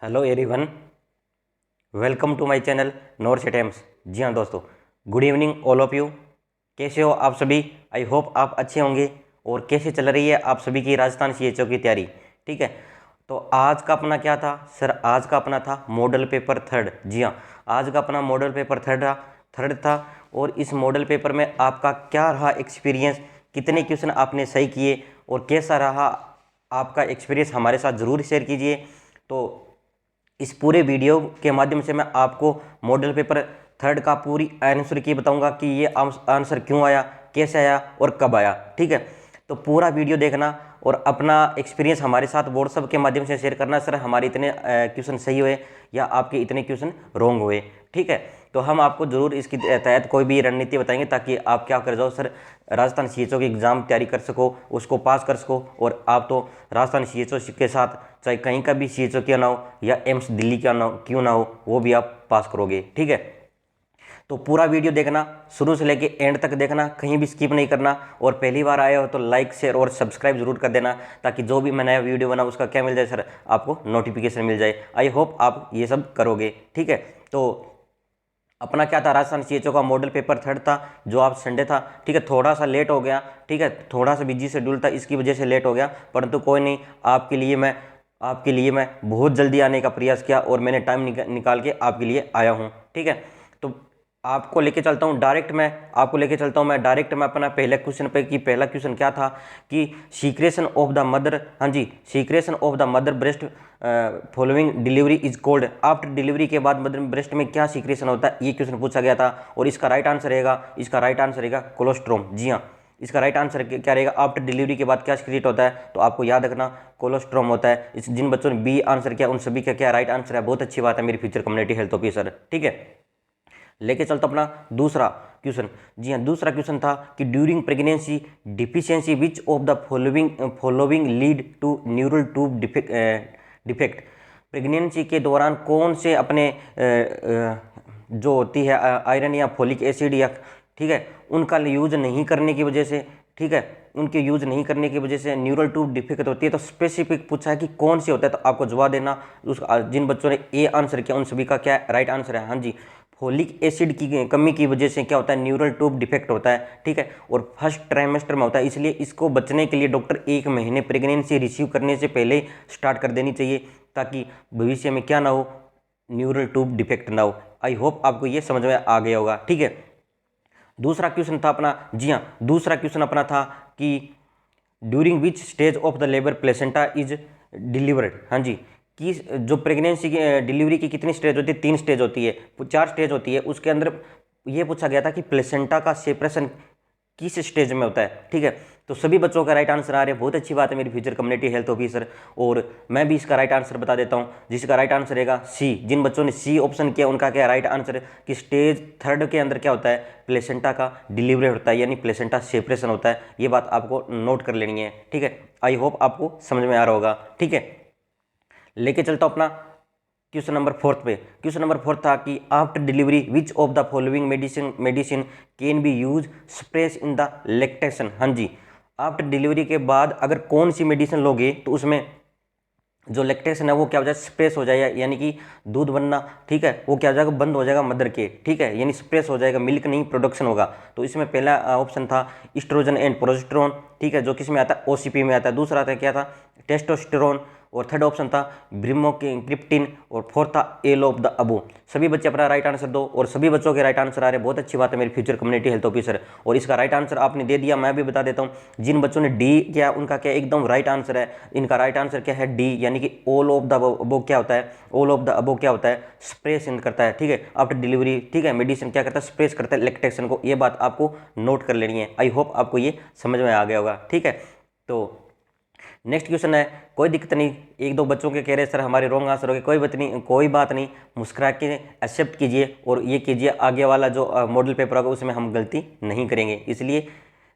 Hello everyone, welcome to my channel north attempts. जी हाँ दोस्तों, good evening all of you. कैसे हो आप सभी? आई होप आप अच्छे होंगे। और कैसे चल रही है आप सभी की राजस्थान सीएचओ की तैयारी? ठीक है, तो आज का अपना क्या था सर? आज का अपना था मॉडल पेपर थर्ड। जी हाँ, आज का अपना मॉडल पेपर थर्ड था। और इस मॉडल पेपर में आपका क्या रहा एक्सपीरियंस, कितने क्वेश्चन आपने सही किए और कैसा रहा आपका एक्सपीरियंस, हमारे साथ ज़रूर शेयर कीजिए। तो इस पूरे वीडियो के माध्यम से मैं आपको मॉडल पेपर थर्ड का पूरी आंसर की बताऊंगा कि ये आंसर क्यों आया, कैसे आया और कब आया। ठीक है, तो पूरा वीडियो देखना और अपना एक्सपीरियंस हमारे साथ व्हाट्सएप के माध्यम से शेयर करना। सर हमारे इतने क्वेश्चन सही हुए या आपके इतने क्वेश्चन रॉन्ग हुए। ठीक है, तो हम आपको जरूर इसकी तहत कोई भी रणनीति बताएंगे ताकि आप क्या कर जाओ सर, राजस्थान सीएचओ की एग्ज़ाम तैयारी कर सको, उसको पास कर सको। और आप तो राजस्थान सीएचओ के साथ चाहे कहीं का भी सीएचओ क्यों ना हो या एम्स दिल्ली का ना क्यों ना हो, वो भी आप पास करोगे। ठीक है, तो पूरा वीडियो देखना, शुरू से लेके एंड तक देखना, कहीं भी स्किप नहीं करना। और पहली बार आए हो तो लाइक शेयर और सब्सक्राइब जरूर कर देना ताकि जो भी मैं नया वीडियो बना उसका क्या मिल जाए सर, आपको नोटिफिकेशन मिल जाए। आई होप आप ये सब करोगे। ठीक है, तो अपना क्या था, राजस्थान सीएचओ का मॉडल पेपर थर्ड था जो आप संडे था। ठीक है, थोड़ा सा लेट हो गया। ठीक है, थोड़ा सा बिजी शेड्यूल था, इसकी वजह से लेट हो गया, परंतु कोई नहीं। आपके लिए मैं बहुत जल्दी आने का प्रयास किया और मैंने टाइम निकाल के आपके लिए आया हूँ। ठीक है, तो आपको लेके चलता हूँ डायरेक्ट, मैं अपना पहले क्वेश्चन पे कि पहला क्वेश्चन क्या था कि सीक्रेशन ऑफ द मदर, हाँ जी, secretion of the mother breast following delivery is cold. After delivery के बाद मदर ब्रेस्ट में क्या सीक्रेशन होता है, ये क्वेश्चन पूछा गया था। और इसका राइट आंसर रहेगा कोलोस्ट्रोम। जी हाँ, इसका राइट आंसर क्या रहेगा? आफ्टर डिलीवरी के बाद क्या सीक्रेट होता है? तो आपको याद रखना कोलोस्ट्रोम होता है। इस जिन बच्चों ने बी आंसर किया उन सभी का क्या राइट आंसर है? बहुत अच्छी बात है मेरी फ्यूचर कम्युनिटी हेल्थ ऑफिसर। ठीक है, लेके चलता अपना दूसरा क्वेश्चन। जी हाँ, दूसरा क्वेश्चन था कि during pregnancy deficiency which of the following lead to neural tube defect. Pregnancy के दौरान कौन से अपने जो होती है आयरन या फोलिक एसिड या, ठीक है, उनका यूज नहीं करने की वजह से, ठीक है, उनके यूज नहीं करने की वजह से न्यूरल ट्यूब डिफेक्ट होती है। तो स्पेसिफिक पूछा है कि कौन सी होता है, तो आपको जवाब देना। जिन बच्चों ने ए आंसर किया उन सभी का क्या राइट आंसर है? हाँ जी, फोलिक एसिड की कमी की वजह से क्या होता है? न्यूरल ट्यूब डिफेक्ट होता है। ठीक है, और फर्स्ट ट्राइमेस्टर में होता है, इसलिए इसको बचने के लिए डॉक्टर 1 महीने प्रेगनेंसी रिसीव करने से पहले स्टार्ट कर देनी चाहिए ताकि भविष्य में क्या ना हो, न्यूरल ट्यूब डिफेक्ट ना हो। आई होप आपको ये समझ में आ गया होगा। ठीक है, दूसरा क्वेश्चन था अपना, जी हाँ, दूसरा क्वेश्चन अपना था कि during which stage of the labour placenta is delivered. हाँ जी, कि जो प्रेगनेंसी की डिलीवरी की कितनी स्टेज होती है? 3 स्टेज होती है, 4 स्टेज होती है। उसके अंदर ये पूछा गया था कि प्लेसेंटा का सेपरेशन किस स्टेज में होता है। ठीक है, तो सभी बच्चों का राइट आंसर आ रहे हैं, बहुत अच्छी बात है मेरी फ्यूचर कम्युनिटी हेल्थ ऑफिसर। और मैं भी इसका राइट आंसर बता देता हूँ, जिसका राइट आंसर रहेगा सी। जिन बच्चों ने सी ऑप्शन किया उनका क्या राइट आंसर है कि स्टेज थर्ड के अंदर क्या होता है? प्लेसेंटा का डिलीवरी होता है, यानी प्लेसेंटा सेपरेशन होता है। ये बात आपको नोट कर लेनी है। ठीक है, आई होप आपको समझ में आ रहा होगा। ठीक है, लेके चलता हूँ अपना क्वेश्चन नंबर फोर्थ पे। क्वेश्चन नंबर फोर्थ था कि after delivery which of the following medicine can be use स्प्रेस in the lactation. हाँ जी, आफ्टर डिलीवरी के बाद अगर कौन सी मेडिसिन लोगे तो उसमें जो लैक्टेशन है वो क्या हो जाए? स्प्रेस हो जाएगा, यानी कि दूध बनना, ठीक है, वो क्या हो जाएगा? बंद हो जाएगा मदर के। ठीक है, यानी स्प्रेस हो जाएगा, मिल्क नहीं प्रोडक्शन होगा। तो इसमें पहला ऑप्शन था इस्ट्रोजन एंड प्रोजेस्टेरोन, ठीक है, जो किस में आता है? ओसीपी में आता है। दूसरा था क्या था? टेस्टोस्टेरोन। और थर्ड ऑप्शन था ब्रिमोक्रिप्टिन। और फोर्थ था एल ऑफ द अबो। सभी बच्चे अपना राइट आंसर दो और सभी बच्चों के राइट आंसर आ रहे हैं, बहुत अच्छी बात है मेरी फ्यूचर कम्युनिटी हेल्थ ऑफिसर। और इसका राइट आंसर आपने दे दिया, मैं भी बता देता हूँ। जिन बच्चों ने डी किया उनका क्या एकदम राइट आंसर है। इनका राइट आंसर क्या है? डी, यानी कि ऑल ऑफ द अबो क्या होता है? ऑल ऑफ द अबो क्या होता है? स्प्रे सेंड करता है। ठीक है, आफ्टर डिलीवरी, ठीक है, मेडिसिन क्या करता है? स्प्रेस करता है लैक्टेशन को। ये बात आपको नोट कर लेनी है। आई होप आपको ये समझ में आ गया होगा। ठीक है, तो नेक्स्ट क्वेश्चन है, कोई दिक्कत नहीं, एक दो बच्चों के कह रहे सर हमारे रॉन्ग आंसर हो गए, कोई बात नहीं, मुस्कुरा के एक्सेप्ट कीजिए और ये कीजिए आगे वाला जो मॉडल पेपर होगा उसमें हम गलती नहीं करेंगे। इसलिए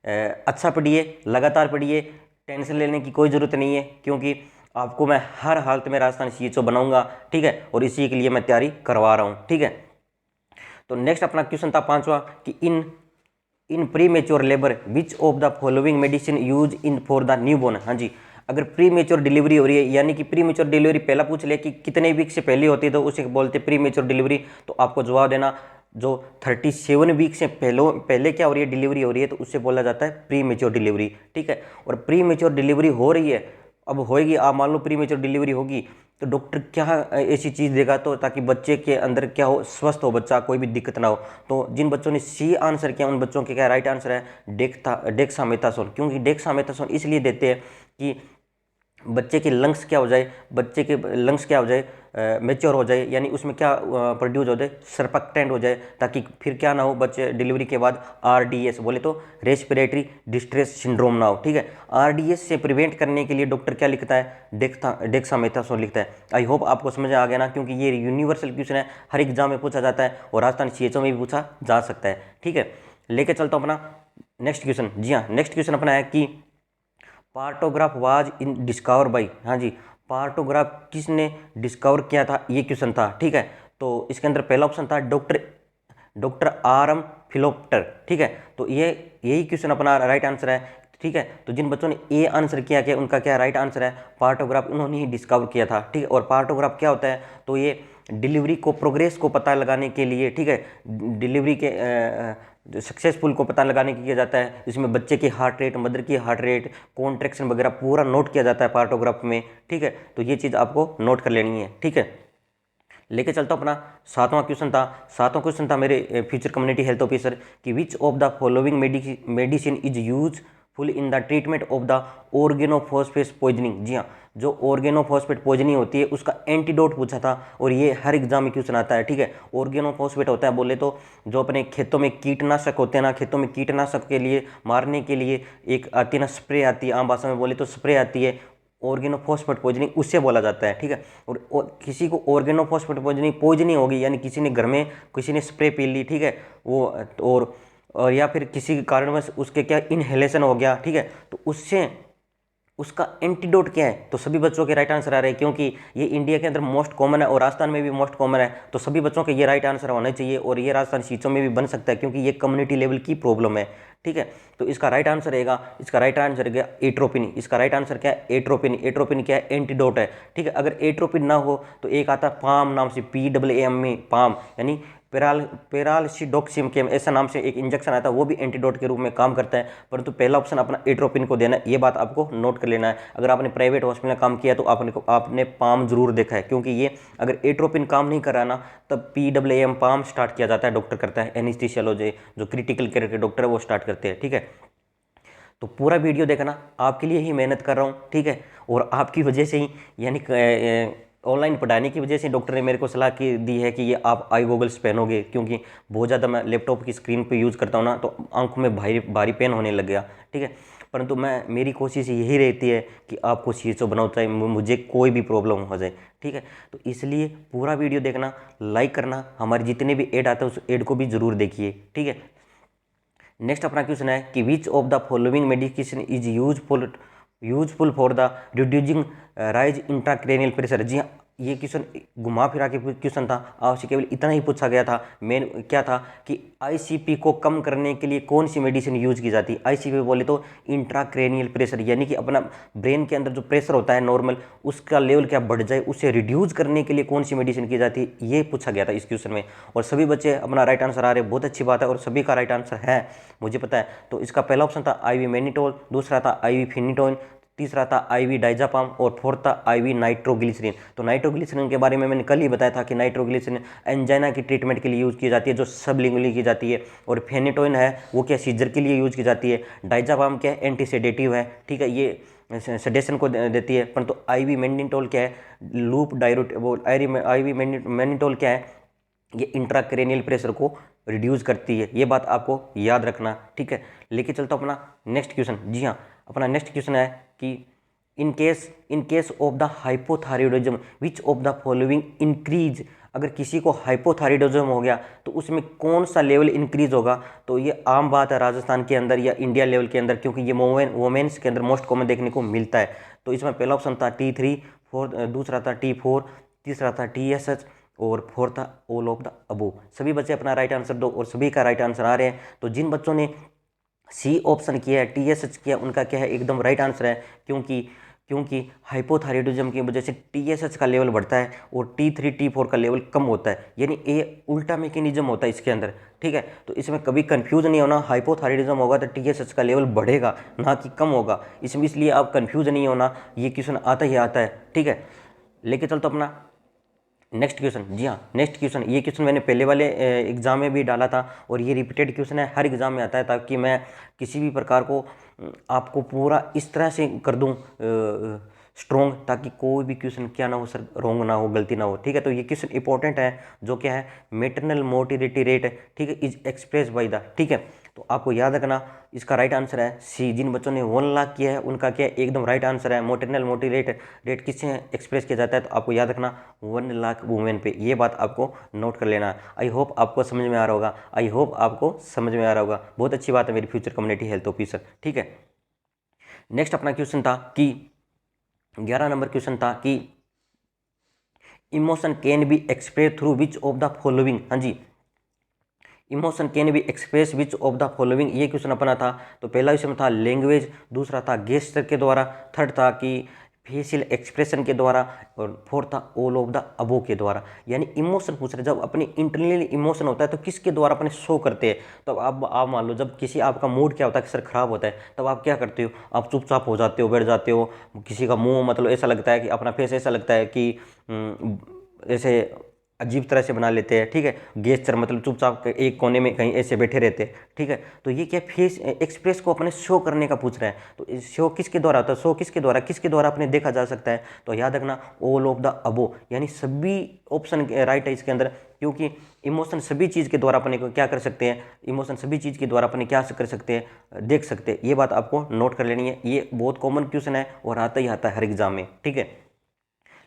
अच्छा पढ़िए, लगातार पढ़िए, टेंशन लेने की कोई ज़रूरत नहीं है क्योंकि आपको मैं हर हालत में राजस्थान सीएचओ बनाऊंगा। ठीक है, और इसी के लिए मैं तैयारी करवा रहा हूँ। ठीक है, तो नेक्स्ट अपना क्वेश्चन था पांचवा कि in premature labour which of the following medicine use in for the newborn. हाँ जी, अगर प्री मेच्योर डिलीवरी हो रही है, यानी कि प्री मेच्योर डिलीवरी पहला पूछ लिया कि कितने वीक से पहले होती है तो उसे बोलते प्री मेच्योर डिलीवरी। तो आपको जवाब देना जो 37 वीक से पहले क्या हो रही है, डिलीवरी हो रही है, तो उससे बोला जाता है प्री मेच्योर डिलीवरी। ठीक है, और प्री मेच्योर डिलीवरी हो रही है, अब होएगी, आप मान लो प्री मेच्योर डिलीवरी होगी तो डॉक्टर क्या ऐसी चीज़ देगा तो ताकि बच्चे के अंदर क्या हो, स्वस्थ हो बच्चा, कोई भी दिक्कत ना हो। तो जिन बच्चों ने सी आंसर किया उन बच्चों के क्या राइट आंसर है डेक्सामेथासोन। क्योंकि डेक्सामेथासोन इसलिए देते हैं कि बच्चे के लंग्स क्या हो जाए, बच्चे के लंग्स क्या हो जाए, मेच्योर हो जाए, यानी उसमें क्या प्रोड्यूस हो जाए, सरपक्टेंट हो जाए, ताकि फिर क्या ना हो बच्चे डिलीवरी के बाद आरडीएस बोले तो रेस्पिरेटरी डिस्ट्रेस सिंड्रोम ना हो। ठीक है, आरडीएस से प्रिवेंट करने के लिए डॉक्टर क्या लिखता है, डेक्सामेथासोन लिखता है। आई होप आपको समझ आ गया ना, क्योंकि ये यूनिवर्सल क्वेश्चन है, हर एग्जाम में पूछा जाता है और राजस्थान सीएचओ में भी पूछा जा सकता है। ठीक है, लेके चलता हूँ अपना नेक्स्ट क्वेश्चन। जी हाँ, नेक्स्ट क्वेश्चन अपना है कि partograph was in discover by, हाँ जी, पार्टोग्राफ किसने डिस्कवर किया था, ये क्वेश्चन था। ठीक है, तो इसके अंदर पहला ऑप्शन था डॉक्टर आर एम फिलोप्टर। ठीक है, तो ये यही क्वेश्चन अपना राइट आंसर है। ठीक है, तो जिन बच्चों ने ए आंसर किया कि उनका क्या राइट आंसर है, पार्टोग्राफ उन्होंने ही डिस्कवर किया था। ठीक है, और पार्टोग्राफ क्या होता है, तो ये डिलीवरी को, प्रोग्रेस को पता लगाने के लिए, ठीक है, डिलीवरी के सक्सेसफुल को पता लगाने के किया जाता है। इसमें बच्चे की हार्ट रेट, मदर की हार्ट रेट, कॉन्ट्रैक्शन वगैरह पूरा नोट किया जाता है पार्टोग्राफ में। ठीक है, तो ये चीज़ आपको नोट कर लेनी है। ठीक है, लेके चलता हूँ अपना सातवां क्वेश्चन था। सातवां क्वेश्चन था मेरे फ्यूचर कम्युनिटी हेल्थ ऑफिसर कि which of the following medicine is useful in the treatment of the organophosphate poisoning. जी हाँ, जो ऑर्गेनोफॉस्फेट पॉइजनिंग होती है उसका एंटीडोट पूछा था और ये हर एग्जाम में क्वेश्चन आता है। ठीक है, ऑर्गेनोफॉस्फेट होता है बोले तो जो अपने खेतों में कीटनाशक होते हैं ना, खेतों में कीटनाशक के लिए मारने के लिए एक आती है ना, स्प्रे आती है, आम भाषा में बोले तो स्प्रे आती है, ऑर्गेनोफॉस्फेट पॉइजनिंग उससे बोला जाता है। ठीक है, और किसी को ऑर्गेनोफॉस्फेट पॉइजनिंग होगी, यानी किसी ने घर में किसी ने स्प्रे पी ली, ठीक है, वो और या फिर किसी के कारणवश उसके क्या इनहेलेशन हो गया, ठीक है, तो उससे उसका एंटीडोट क्या है, तो सभी बच्चों के राइट आंसर आ रहे हैं, क्योंकि ये इंडिया के अंदर मोस्ट कॉमन है और राजस्थान में भी मोस्ट कॉमन है, तो सभी बच्चों के ये राइट आंसर होना चाहिए और ये राजस्थान सीटों में भी बन सकता है क्योंकि ये कम्युनिटी लेवल की प्रॉब्लम है। ठीक है, तो इसका राइट आंसर रहेगा, इसका राइट आंसर रहेगा एट्रोपिन। इसका राइट आंसर क्या है, एट्रोपिन। एट्रोपिन क्या है, एंटीडोट है। ठीक है, अगर एट्रोपिन ना हो तो एक आता है पाम नाम से, PAAM में पाम, यानी पेरालसिडोक्सिम के ऐसा नाम से एक इंजेक्शन आता है, वो भी एंटीडोट के रूप में काम करता है, परंतु पहला ऑप्शन अपना एट्रोपिन को देना है। ये बात आपको नोट कर लेना है। अगर आपने प्राइवेट हॉस्पिटल में काम किया तो आपने पाम जरूर देखा है, क्योंकि ये अगर एट्रोपिन काम नहीं कर रहा ना तब PAAM पाम स्टार्ट किया जाता है, डॉक्टर करता है, एनेस्थीसियोलॉजी जो क्रिटिकल केयर के डॉक्टर है वो स्टार्ट करते हैं। ठीक है, तो पूरा वीडियो देखना, आपके लिए ही मेहनत कर रहा हूँ। ठीक है, और आपकी वजह से ही, यानी ऑनलाइन पढ़ाने की वजह से डॉक्टर ने मेरे को सलाह की दी है कि ये आप आई गॉगल्स पहनोगे, क्योंकि बहुत ज़्यादा मैं लैपटॉप की स्क्रीन पे यूज़ करता हूँ ना, तो आंखों में भारी भारी पेन होने लग गया। ठीक है, परंतु मेरी कोशिश यही रहती है कि आपको CHO बनाओ, चाहे मुझे कोई भी प्रॉब्लम हो जाए। ठीक है, तो इसलिए पूरा वीडियो देखना, लाइक करना, हमारे जितने भी ऐड आते हैं उस ऐड को भी जरूर देखिए। ठीक है, नेक्स्ट अपना क्वेश्चन है कि which of the following medication is useful for the reducing rise intracranial pressure. जी हाँ, ये क्वेश्चन घुमा फिरा के क्वेश्चन था, आपसे केवल इतना ही पूछा गया था। मेन क्या था कि ICP को कम करने के लिए कौन सी मेडिसिन यूज की जाती है। ICP बोले तो इंट्राक्रेनियल प्रेशर, यानी कि अपना ब्रेन के अंदर जो प्रेशर होता है नॉर्मल, उसका लेवल क्या बढ़ जाए, उसे रिड्यूस करने के लिए कौन सी मेडिसिन की जाती है, ये पूछा गया था इस क्वेश्चन में। और सभी बच्चे अपना राइट आंसर आ रहे हैं, बहुत अच्छी बात है, और सभी का राइट आंसर है मुझे पता है। तो इसका पहला ऑप्शन था IV मैनिटोल, दूसरा था IV फिनिटोइन, तीसरा था IV डाइजापाम और फोर्थ था IV नाइट्रोग्लिसरीन। तो नाइट्रोग्लिसरीन के बारे में मैंने कल ही बताया था कि नाइट्रोग्लिसरीन एंजाइना की ट्रीटमेंट के लिए यूज़ की जाती है, जो सबलिंगुअली की जाती है, और फेनिटोइन है वो क्या सीजर के लिए यूज़ की जाती है। डाइजापाम क्या है, एंटीसेडेटिव है। ठीक है, ये सेडेशन को देती है। परंतु IV मैनिटोल क्या है, लूप डायरोट, वो IV मैनिटोल क्या है, ये इंट्राक्रेनियल प्रेशर को रिड्यूस करती है। ये बात आपको याद रखना। ठीक है, लेके चलता हूँ अपना नेक्स्ट क्वेश्चन। जी हाँ, अपना नेक्स्ट क्वेश्चन है कि in case of the hypothyroidism which of the following increase. अगर किसी को हाइपोथायरॉयडिज्म हो गया तो उसमें कौन सा लेवल इंक्रीज होगा, तो ये आम बात है राजस्थान के अंदर या इंडिया लेवल के अंदर, क्योंकि ये वोमेन्स के अंदर मोस्ट कॉमन देखने को मिलता है। तो इसमें पहला ऑप्शन था T3, दूसरा था T4, तीसरा था TSH और फोर्थ था ऑल ऑफ द अबो। सभी बच्चे अपना राइट आंसर दो और सभी का राइट आंसर आ रहे हैं। तो जिन बच्चों ने C ऑप्शन किया है, TSH किया, उनका क्या है, एकदम राइट आंसर है, क्योंकि क्योंकि हाइपोथायराइडिज्म की वजह से TSH का लेवल बढ़ता है और T3 T4 का लेवल कम होता है, यानी ये उल्टा मैकेनिज्म होता है इसके अंदर, ठीक है। तो इसमें कभी कंफ्यूज नहीं होना, हाइपोथायराइडिज्म होगा तो TSH का लेवल बढ़ेगा ना कि कम होगा, इसमें इसलिए आप कंफ्यूज नहीं होना, ये क्वेश्चन आता ही आता है, ठीक है। लेके चलते अपना नेक्स्ट क्वेश्चन। जी हाँ, नेक्स्ट क्वेश्चन, ये क्वेश्चन मैंने पहले वाले एग्जाम में भी डाला था और ये रिपीटेड क्वेश्चन है, हर एग्जाम में आता है, ताकि मैं किसी भी प्रकार को आपको पूरा इस तरह से कर दूं स्ट्रॉन्ग, ताकि कोई भी क्वेश्चन क्या ना हो सर, रॉन्ग ना हो, गलती ना हो, ठीक है। तो ये क्वेश्चन इंपॉर्टेंट है, जो क्या है, मेटरनल मोर्टिलिटी रेट, ठीक है, इज एक्सप्रेस बाय द, ठीक है। तो आपको याद रखना, इसका राइट आंसर है सी। जिन बच्चों ने 1 लाख किया है उनका क्या एकदम राइट आंसर है। मोटरनल मोर्टिलिटी रेट किससे एक्सप्रेस किया जाता है, तो आपको याद रखना 1 लाख वुमेन पे, ये बात आपको नोट कर लेना। आई होप आपको समझ में आ रहा होगा, आई होप आपको समझ में आ रहा होगा, बहुत अच्छी बात है मेरी फ्यूचर कम्युनिटी हेल्थ ऑफिसर, ठीक है। नेक्स्ट अपना क्वेश्चन था कि 11 नंबर क्वेश्चन था कि emotion can be express through which of the following, हाँ जी, emotion can be express which of the following, ये क्वेश्चन अपना था। तो पहला क्वेश्चन था लैंग्वेज, दूसरा था गेस्चर के द्वारा, थर्ड था कि फेशियल एक्सप्रेशन के द्वारा, और फोर्थ था ऑल ऑफ द अबो के द्वारा। यानी इमोशन पूछ रहे, जब अपनी इंटरनल इमोशन होता है तो किसके द्वारा अपने शो करते हैं। तो आप मान लो, जब किसी आपका मूड क्या होता है कि सर खराब होता है, तब आप क्या करते हो, आप चुपचाप हो जाते हो, बैठ जाते हो, किसी का मुंह मतलब ऐसा लगता है कि अपना फेस ऐसा लगता है कि ऐसे अजीब तरह से बना लेते हैं, ठीक है। गेस्चर मतलब चुपचाप एक कोने में कहीं ऐसे बैठे रहते हैं, ठीक है। तो ये क्या फेस एक्सप्रेस को अपने शो करने का पूछ रहा है। तो शो किसके द्वारा होता है, शो किसके द्वारा अपने देखा जा सकता है। तो याद रखना ऑल ऑफ द अबो, यानी सभी ऑप्शन राइट है इसके अंदर, क्योंकि इमोशन सभी चीज़ के द्वारा अपने को क्या कर सकते हैं, इमोशन सभी चीज़ के द्वारा अपने क्या कर सकते हैं, देख सकते हैं। ये बात आपको नोट कर लेनी है, ये बहुत कॉमन क्वेश्चन है और आता ही आता है हर एग्जाम में, ठीक है।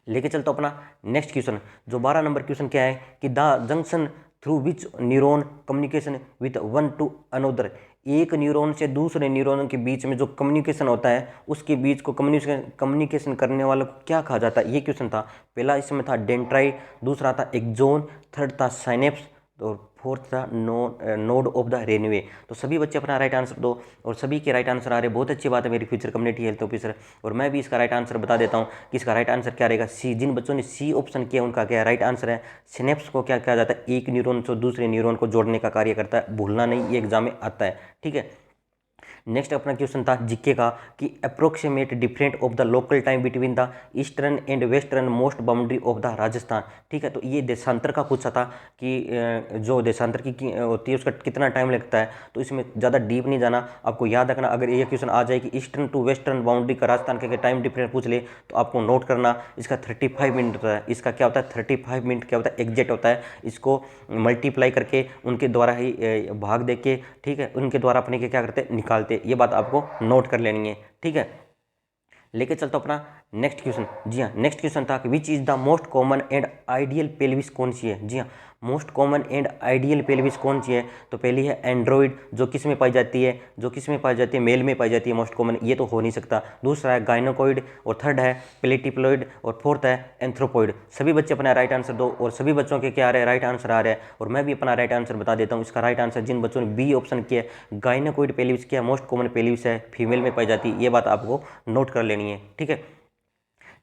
लेके चलता हूँ अपना नेक्स्ट क्वेश्चन, जो 12 नंबर क्वेश्चन क्या है कि the junction through which neuron communication with one two another, एक न्यूरॉन से दूसरे न्यूरॉन के बीच में जो कम्युनिकेशन होता है, उसके बीच को कम्युनिकेशन करने वालों को क्या कहा जाता है, ये क्वेश्चन था। पहला इसमें था डेंड्राइट, दूसरा था एक्सोन, थर्ड था साइनेप्स, और फोर्थ था नोड ऑफ द रेनवे। तो सभी बच्चे अपना राइट आंसर दो, और सभी के राइट आंसर आ रहे, बहुत अच्छी बात है मेरी फ्यूचर कम्युनिटी हेल्थ ऑफिसर। और मैं भी इसका राइट आंसर बता देता हूँ कि इसका राइट आंसर क्या रहेगा, सी। जिन बच्चों ने सी ऑप्शन किया उनका क्या राइट आंसर है। सिनेप्स को क्या कहा जाता है, एक न्यूरॉन से दूसरे न्यूरॉन को जोड़ने का कार्य करता है, भूलना नहीं, ये एग्जाम में आता है, ठीक है। नेक्स्ट अपना क्वेश्चन था जीके का कि approximate different of the local time between the eastern and western most boundary of the Rajasthan, ठीक है। तो ये देशांतर का पूछा था कि जो देशांतर की होती है उसका कितना टाइम लगता है। तो इसमें ज़्यादा डीप नहीं जाना, आपको याद रखना, अगर ये क्वेश्चन आ जाए कि ईस्टर्न टू वेस्टर्न बाउंड्री का राजस्थान के टाइम डिफरेंस पूछ ले, तो आपको नोट करना इसका 35 मिनट होता है। इसका क्या होता है, 35 मिनट क्या होता है, एग्जैक्ट होता है। इसको मल्टीप्लाई करके उनके द्वारा ही भाग दे के, ठीक है, उनके द्वारा अपने के क्या करते हैं, निकालते। ये बात आपको नोट कर लेनी है, ठीक है। लेके चलता हूँ अपना नेक्स्ट क्वेश्चन। जी हाँ, नेक्स्ट क्वेश्चन था कि विच is the most common and ideal pelvis कौन सी है। जी हाँ, most common and ideal pelvis कौन सी है। तो पहली है एंड्रॉइड, जो किस में पाई जाती है, मेल में पाई जाती है मोस्ट कॉमन, ये तो हो नहीं सकता। दूसरा है गाइनोकॉइड, और थर्ड है प्लेटिप्लॉइड, और फोर्थ है एंथ्रोपॉइड। सभी बच्चे अपना राइट आंसर दो, और सभी बच्चों के क्या आ रहे हैं, राइट आंसर आ रहे हैं। और मैं भी अपना राइट आंसर बता देता हूँ। इसका राइट आंसर जिन बच्चों ने बी ऑप्शन किया, गाइनोकॉइड पेल्विस किया, मोस्ट कॉमन पेल्विस है, फीमेल में पाई जाती है, ये बात आपको नोट कर लेनी है, ठीक है।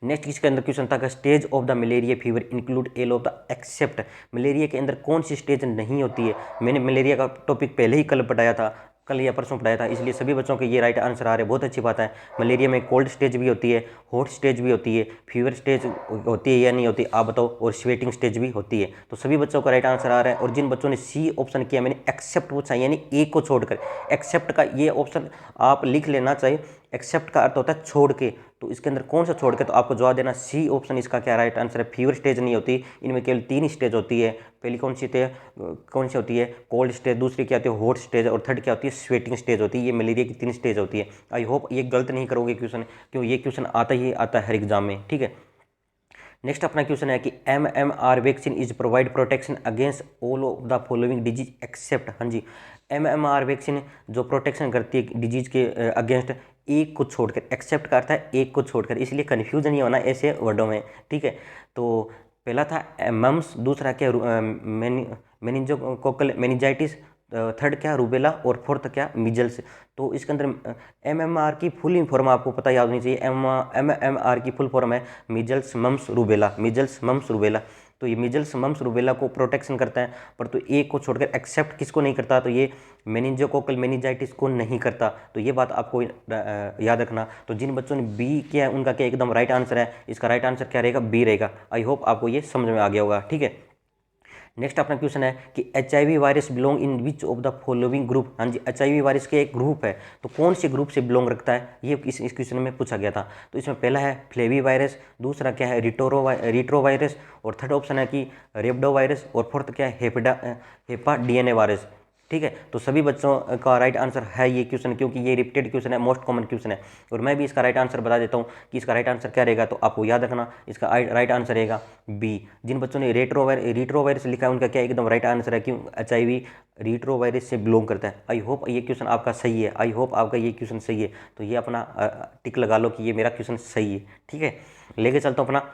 नेक्स्ट इसके अंदर क्वेश्चन था stage of the malaria fever include all of the except, malaria के अंदर कौन सी स्टेज नहीं होती है। मैंने मलेरिया का टॉपिक पहले ही कल पढ़ाया था, कल या परसों पढ़ाया था, इसलिए सभी बच्चों के ये राइट आंसर आ रहे हैं, बहुत अच्छी बात है। मलेरिया में कोल्ड स्टेज भी होती है, हॉट स्टेज भी होती है, फीवर स्टेज होती है या नहीं होती आप बताओ, और स्वेटिंग स्टेज भी होती है। तो सभी बच्चों का राइट आंसर आ रहा है। और जिन बच्चों ने सी ऑप्शन किया, मैंने एक्सेप्ट पूछा, यानी ए को छोड़कर, एक्सेप्ट का ये ऑप्शन आप लिख लेना चाहिए। एक्सेप्ट का अर्थ होता है छोड़ के, तो इसके अंदर कौन सा छोड़ के, तो आपको जवाब देना सी ऑप्शन इसका क्या राइट आंसर है। फीवर स्टेज नहीं होती, इनमें केवल 3 स्टेज होती है। पहली कौन सी होती है, कोल्ड स्टेज, दूसरी क्या होती है, हॉट स्टेज, और थर्ड क्या होती है, स्वेटिंग स्टेज होती है। ये मलेरिया की 3 स्टेज होती है। आई होप ये गलत नहीं करोगे क्वेश्चन, क्यों ये क्वेश्चन आता ही आता है हर एग्जाम में, ठीक है। नेक्स्ट अपना क्वेश्चन है कि MMR vaccine is provide protection against all of the following disease accept, हाँ जी, MMR वैक्सीन जो प्रोटेक्शन करती है डिजीज के अगेंस्ट, एक को छोड़कर, एक्सेप्ट करता है एक को छोड़कर, इसलिए कन्फ्यूज नहीं होना ऐसे वर्डों में, ठीक है। तो पहला था मम्स, दूसरा क्या मेनिंजोकोकल मेनिंजाइटिस, थर्ड क्या रूबेला और फोर्थ क्या मीजल्स। तो इसके अंदर MMR की फुल फॉर्म आपको पता याद होनी चाहिए। MMR की फुल फॉर्म है measles mumps rubella, measles mumps rubella. तो ये मीजल्स मम्स रूबेला को प्रोटेक्शन करता है, पर तो एक को छोड़कर एक्सेप्ट किसको नहीं करता, तो ये मेनिंजोकोकल मेनिंजाइटिस को नहीं करता। तो ये बात आपको याद रखना। तो जिन बच्चों ने बी किया है उनका क्या एकदम राइट आंसर है, इसका राइट आंसर क्या रहेगा, बी रहेगा। आई होप आपको ये समझ में आ गया होगा। ठीक है, नेक्स्ट अपना क्वेश्चन है कि HIV virus belong in which of the following group. हाँ जी, HIV वायरस के एक ग्रुप है, तो कौन से ग्रुप से बिलोंग रखता है, ये इस क्वेश्चन में पूछा गया था। तो इसमें पहला है फ्लेवी वायरस, दूसरा क्या है रिट्रो वायरस, और थर्ड ऑप्शन है कि रेबडो वायरस, और फोर्थ क्या है हेपा DNA वायरस। ठीक है, तो सभी बच्चों का राइट आंसर है ये क्वेश्चन, क्योंकि ये रिपीटेड क्वेश्चन है, मोस्ट कॉमन क्वेश्चन है। और मैं भी इसका राइट आंसर बता देता हूँ कि इसका राइट आंसर क्या रहेगा। तो आपको याद रखना, इसका राइट आंसर रहेगा बी। जिन बच्चों ने रिट्रो वायरस लिखा है उनका क्या एकदम राइट आंसर है, क्यों HIV रिट्रो वायरस से बिलोंग करता है। आई होप ये क्वेश्चन आपका सही है, आई होप आपका ये क्वेश्चन सही है। तो ये अपना टिक लगा लो कि ये मेरा क्वेश्चन सही है। ठीक है, लेके चलता हूँ अपना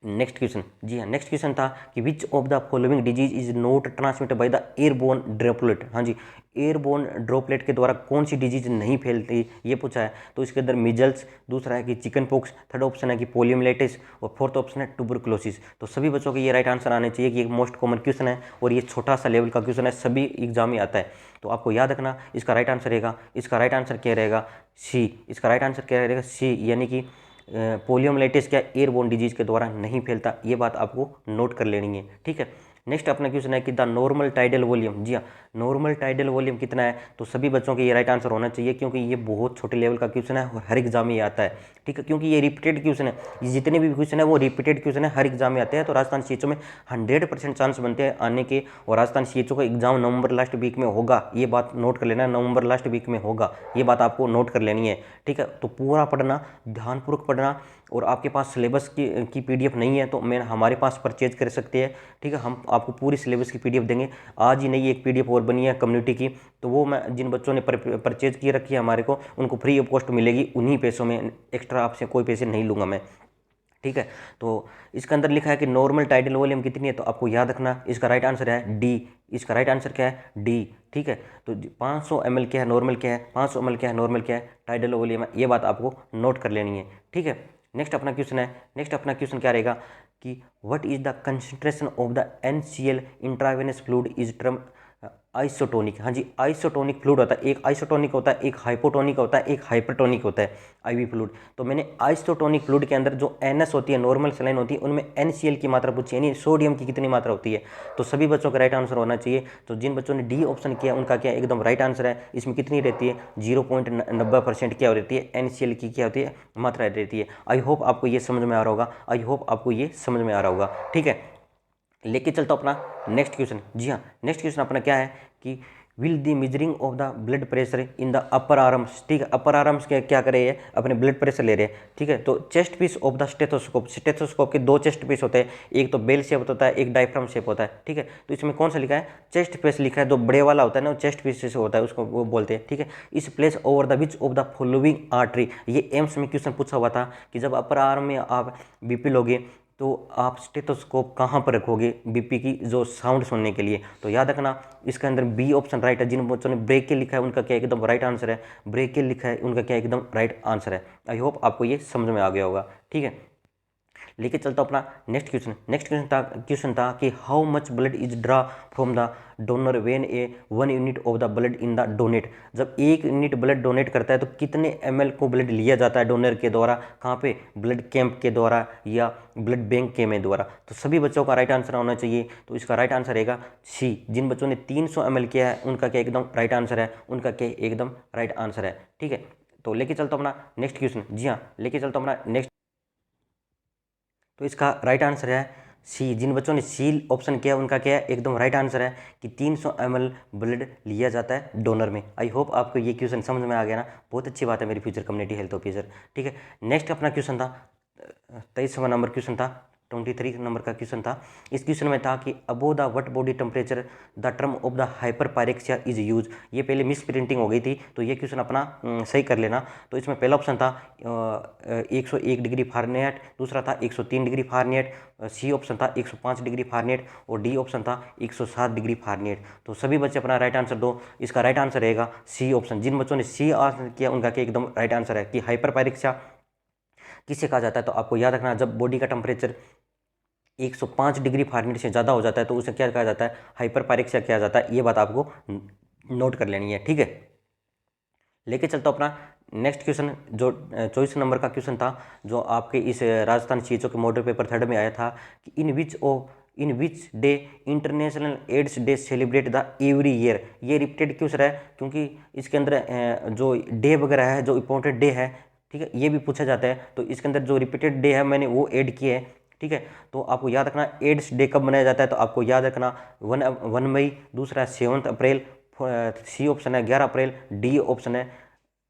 नेक्स्ट क्वेश्चन। जी हाँ, नेक्स्ट क्वेश्चन था कि which of the following disease is not transmitted by the airborne droplet. हाँ जी, एयरबोर्न ड्रॉपलेट के द्वारा कौन सी डिजीज नहीं फैलती, ये पूछा है। तो इसके अंदर मिजल्स, दूसरा है कि चिकन पॉक्स, थर्ड ऑप्शन है कि पोलियोमाइलिटिस, और फोर्थ ऑप्शन है ट्यूबरकुलोसिस। तो सभी बच्चों के ये राइट आंसर आने चाहिए कि एक मोस्ट कॉमन क्वेश्चन है और ये छोटा सा लेवल का क्वेश्चन है, सभी एग्जाम में आता है। तो आपको याद रखना, इसका राइट आंसर रहेगा, इसका राइट आंसर क्या रहेगा, सी। इसका राइट आंसर क्या रहेगा, सी, यानी कि पोलियोमाइलिटिस क्या एयरबोर्न डिजीज के द्वारा नहीं फैलता। ये बात आपको नोट कर लेनी है। ठीक है, नेक्स्ट अपना क्वेश्चन है कि द नॉर्मल टाइडल वॉल्यूम। जी हाँ, नॉर्मल टाइडल वॉल्यूम कितना है। तो सभी बच्चों के ये राइट आंसर होना चाहिए, क्योंकि ये बहुत छोटे लेवल का क्वेश्चन है और हर एग्जाम में ये आता है। ठीक है, क्योंकि ये रिपीटेड क्वेश्चन है, ये जितने भी क्वेश्चन है वो रिपीटेड क्वेश्चन है, हर एग्जाम में आते हैं। तो राजस्थान CHO में 100% चांस बनते हैं आने के, और राजस्थान CHO का एग्जाम नवंबर लास्ट वीक में होगा। ये बात नोट कर लेना, नवंबर लास्ट वीक में होगा, ये बात आपको नोट कर लेनी है। ठीक है, तो पूरा पढ़ना, ध्यानपूर्वक पढ़ना। और आपके पास सिलेबस की PDF नहीं है तो मैं हमारे पास परचेज कर सकते हैं। ठीक है, हम आपको पूरी सिलेबस की PDF देंगे। आज ही नई एक PDF और बनी है कम्युनिटी की, तो वो मैं जिन बच्चों ने परचेज की रखी है हमारे को, उनको फ्री ऑफ कॉस्ट मिलेगी, उन्हीं पैसों में, एक्स्ट्रा आपसे कोई पैसे नहीं लूँगा मैं। ठीक है, तो इसके अंदर लिखा है कि नॉर्मल टाइडल वॉल्यूम कितनी है। तो आपको याद रखना, इसका राइट आंसर है डी। इसका राइट आंसर क्या है, डी। ठीक है, तो 500 ml क्या है, नॉर्मल क्या है, 500 ml क्या है, नॉर्मल क्या है, टाइडल वॉल्यूम है। ये बात आपको नोट कर लेनी है। ठीक है, नेक्स्ट अपना क्वेश्चन है, नेक्स्ट अपना क्वेश्चन क्या रहेगा कि what is the concentration of the NCL intravenous fluid is term isotonic. हाँ जी, आइसोटोनिक फ्लूइड होता है, एक आइसोटोनिक होता है, एक हाइपोटोनिक होता है, एक हाइपरटोनिक होता है IV फ्लूइड। तो मैंने आइसोटोनिक फ्लूइड के अंदर जो NS होती है, नॉर्मल सलाइन होती है, उनमें NCL की मात्रा पूछी, यानी सोडियम की कितनी मात्रा होती है। तो सभी बच्चों का राइट आंसर होना चाहिए। तो जिन बच्चों ने डी ऑप्शन किया उनका क्या एकदम राइट आंसर है। इसमें कितनी रहती है, 0.90% क्या रहती है, NCL की क्या होती है, मात्रा रहती है। आई होप आपको ये समझ में आ रहा होगा, आई होप आपको ये समझ में आ रहा होगा। ठीक है, लेके चलता हूँ अपना नेक्स्ट क्वेश्चन। जी हाँ, नेक्स्ट क्वेश्चन अपना क्या है कि will the measuring of the blood pressure in the upper arms. ठीक है, अपर आर्म्स के क्या करे हैं, अपने ब्लड प्रेशर ले रहे हैं। ठीक है, तो chest piece of the stethoscope, stethoscope के 2 चेस्ट पीस होते हैं, एक तो बेल शेप होता है, एक डायफ्राम शेप होता है। ठीक है, तो इसमें कौन सा लिखा है, चेस्ट पीस लिखा है। जो बड़े वाला होता है ना, वो चेस्ट पीस से होता है, उसको वो बोलते हैं। ठीक है, इस place over the which of the following artery. ये एम्स में क्वेश्चन पूछा हुआ था कि जब अपर आर्म में आप BP लोगे तो आप स्टेथोस्कोप कहाँ पर रखोगे BP की जो साउंड सुनने के लिए। तो याद रखना, इसके अंदर बी ऑप्शन राइट है। जिन बच्चों ने ब्रेकियल लिखा है उनका क्या एकदम राइट आंसर है, ब्रेकियल लिखा है उनका क्या एकदम राइट आंसर है। आई होप आपको ये समझ में आ गया होगा। ठीक है, लेके चलता हूँ अपना नेक्स्ट क्वेश्चन। नेक्स्ट क्वेश्चन था कि how much blood is draw from the donor when A 1 unit of the blood in the donate. जब 1 यूनिट ब्लड डोनेट करता है तो कितने ml को ब्लड लिया जाता है डोनर के द्वारा, कहाँ पे, ब्लड कैंप के द्वारा या ब्लड बैंक के में द्वारा। तो सभी बच्चों का राइट आंसर होना चाहिए। तो इसका राइट आंसर रहेगा सी। जिन बच्चों ने 300 ml किया है उनका क्या एकदम राइट आंसर है, उनका क्या एकदम राइट आंसर है। ठीक है, तो लेके चलता हूँ अपना नेक्स्ट क्वेश्चन। जी हाँ, लेके चलता हूँ अपना नेक्स्ट। तो इसका राइट आंसर है सी। जिन बच्चों ने सी ऑप्शन किया उनका क्या है एकदम राइट आंसर है कि 300 ml ब्लड लिया जाता है डोनर में। आई होप आपको ये क्वेश्चन समझ में आ गया ना, बहुत अच्छी बात है मेरी फ्यूचर कम्युनिटी हेल्थ ऑफिसर। ठीक है, नेक्स्ट अपना क्वेश्चन था 23वां नंबर क्वेश्चन था 23 नंबर का क्वेश्चन था। इस क्वेश्चन में था कि above the what body temperature the term of the hyperpyrexia is use. ये पहले मिस प्रिंटिंग हो गई थी, तो ये क्वेश्चन अपना सही कर लेना। तो इसमें पहला ऑप्शन था 101 डिग्री फारेनहाइट, दूसरा था 103 डिग्री फारेनहाइट, सी ऑप्शन था 105 डिग्री फारेनहाइट और डी ऑप्शन था 107 डिग्री फारेनहाइट। तो सभी बच्चे अपना राइट आंसर दो। इसका राइट आंसर रहेगा सी ऑप्शन। जिन बच्चों ने सी आंसर किया उनका क्या एकदम राइट आंसर है कि हाइपरपायरेक्सिया किसे कहा जाता है। तो आपको याद रखना, जब बॉडी का टेम्परेचर 105 डिग्री फारेनहाइट से ज़्यादा हो जाता है तो उसे क्या कहा जाता है, हाइपरपायरेक्सिया किया जाता है। ये बात आपको नोट कर लेनी है, ठीक है। लेके चलता हूँ अपना नेक्स्ट क्वेश्चन, जो 24 नंबर का क्वेश्चन था, जो आपके इस राजस्थान सीएचओ के मॉडल पेपर 3 में आया था कि in which day international AIDS day celebrate the every year. ये रिपीटेड क्यों सर है, क्योंकि इसके अंदर जो डे वगैरह है, जो इंपॉर्टेंट डे है, ठीक है, ये भी पूछा जाता है। तो इसके अंदर जो रिपीटेड डे है मैंने वो ऐड किए हैं, ठीक है। तो आपको याद रखना एड्स डे कब मनाया जाता है। तो आपको याद रखना 1 मई, दूसरा 7 अप्रैल, सी ऑप्शन है 11 अप्रैल, डी ऑप्शन है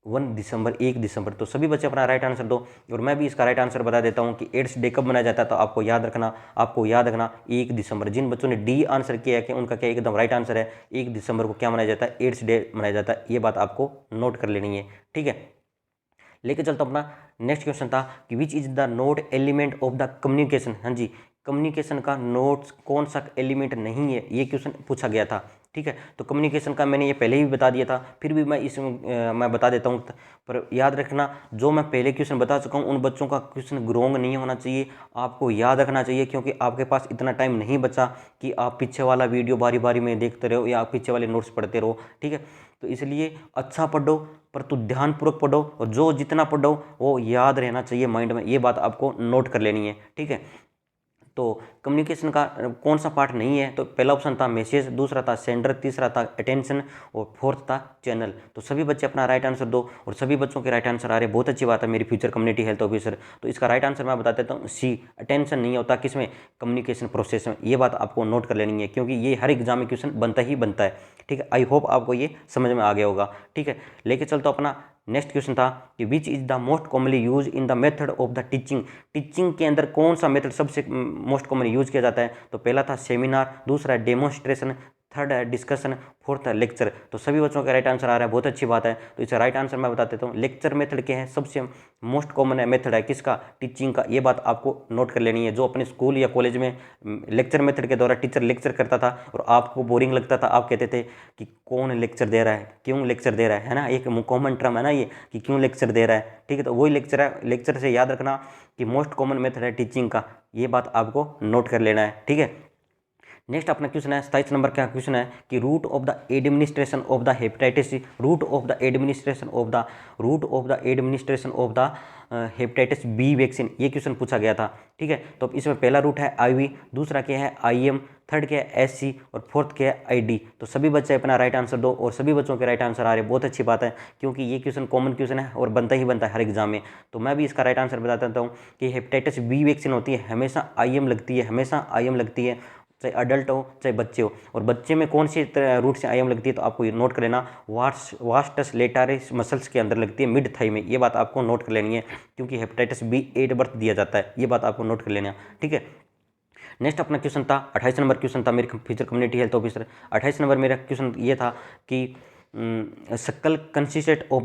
1 दिसंबर, 1 दिसंबर। तो सभी बच्चे अपना राइट आंसर दो और मैं भी इसका राइट आंसर बता देता हूँ कि एड्स डे कब मनाया जाता है। तो आपको याद रखना 1 दिसंबर। जिन बच्चों ने डी आंसर किया है कि उनका क्या एकदम राइट आंसर है, 1 दिसंबर को क्या मनाया जाता है, एड्स डे मनाया जाता है। ये बात आपको नोट कर लेनी है, ठीक है। लेके चलता हूँ अपना नेक्स्ट क्वेश्चन था कि विच is the node element of the communication. हाँ जी, कम्युनिकेशन का नोड्स कौन सा एलिमेंट नहीं है, ये क्वेश्चन पूछा गया था, ठीक है। तो कम्युनिकेशन का मैंने ये पहले ही बता दिया था, फिर भी मैं बता देता हूँ। पर याद रखना, जो मैं पहले क्वेश्चन बता चुका हूँ उन बच्चों का क्वेश्चन रॉन्ग नहीं होना चाहिए, आपको याद रखना चाहिए, क्योंकि आपके पास इतना टाइम नहीं बचा कि आप पीछे वाला वीडियो बारी बारी में देखते रहो या आप पीछे वाले नोट्स पढ़ते रहो, ठीक है। तो इसलिए अच्छा पढ़ो, पर तू ध्यानपूर्वक पढ़ो और जो जितना पढ़ो वो याद रहना चाहिए माइंड में। ये बात आपको नोट कर लेनी है, ठीक है। तो कम्युनिकेशन का कौन सा पार्ट नहीं है, तो पहला ऑप्शन था मैसेज, दूसरा था सेंडर, तीसरा था अटेंशन और फोर्थ था चैनल। तो सभी बच्चे अपना राइट आंसर दो और सभी बच्चों के राइट आंसर आ रहे हैं, बहुत अच्छी बात है मेरी फ्यूचर कम्युनिटी हेल्थ ऑफिसर। तो इसका राइट आंसर मैं बता देता हूँ सी, अटेंशन नहीं होता किसमें, कम्युनिकेशन प्रोसेस में। ये बात आपको नोट कर लेनी है, क्योंकि ये हर एग्जाम में क्वेश्चन बनता ही बनता है, ठीक है। आई होप आपको ये समझ में आ गया होगा, ठीक है। लेके चलता हूँ अपना नेक्स्ट क्वेश्चन था कि विच is the most commonly use in the method of the teaching. Teaching के अंदर कौन सा मेथड सबसे मोस्ट कॉमनली यूज किया जाता है। तो पहला था सेमिनार, दूसरा है डेमोन्स्ट्रेशन, थर्ड है डिस्कशन, फोर्थ है लेक्चर। तो सभी बच्चों का राइट आंसर आ रहा है, बहुत अच्छी बात है। तो इसका राइट आंसर मैं बता देता हूँ, लेक्चर मेथड के हैं, सबसे मोस्ट कॉमन है मेथड है किसका, टीचिंग का। ये बात आपको नोट कर लेनी है। जो अपने स्कूल या कॉलेज में लेक्चर मेथड के द्वारा टीचर लेक्चर करता था और आपको बोरिंग लगता था, आप कहते थे कि कौन लेक्चर दे रहा है, क्यों लेक्चर दे रहा है ना, एक कॉमन टर्म है ना ये कि क्यों लेक्चर दे रहा है, ठीक है। तो वही लेक्चर है, लेक्चर से याद रखना कि मोस्ट कॉमन मेथड है टीचिंग का। ये बात आपको नोट कर लेना है, ठीक है। नेक्स्ट अपना क्वेश्चन है 27 नंबर का क्वेश्चन है कि route of the administration of the hepatitis C, route of the administration of the hepatitis B vaccine. ये क्वेश्चन पूछा गया था, ठीक है। तो इसमें पहला रूट है IV, दूसरा क्या है IM, थर्ड क्या है SC और फोर्थ क्या है ID। तो सभी बच्चे अपना राइट आंसर दो और सभी बच्चों के राइट आंसर आ रहे हैं, बहुत अच्छी बात है, क्योंकि ये क्वेश्चन कॉमन क्वेश्चन है और बनता ही बनता है हर एग्जाम में। तो मैं भी इसका राइट आंसर बता देता हूँ कि हेपेटाइटिस बी वैक्सीन होती है, हमेशा IM लगती है, हमेशा IM लगती है, चाहे अडल्ट हो चाहे बच्चे हो। और बच्चे में कौन सी रूट से IM लगती है, तो आपको ये नोट कर लेना, वास्टस लेटारिस मसल्स के अंदर लगती है, मिड थाई में। ये बात आपको नोट कर लेनी है, क्योंकि हेपेटाइटिस बी 8 बर्थ दिया जाता है। ये बात आपको नोट कर लेना, ठीक है। नेक्स्ट अपना क्वेश्चन था 28 नंबर क्वेश्चन था मेरे future community health officer. 28 number मेरा क्वेश्चन ये था कि स्कल कंसिस्टेंट ऑफ,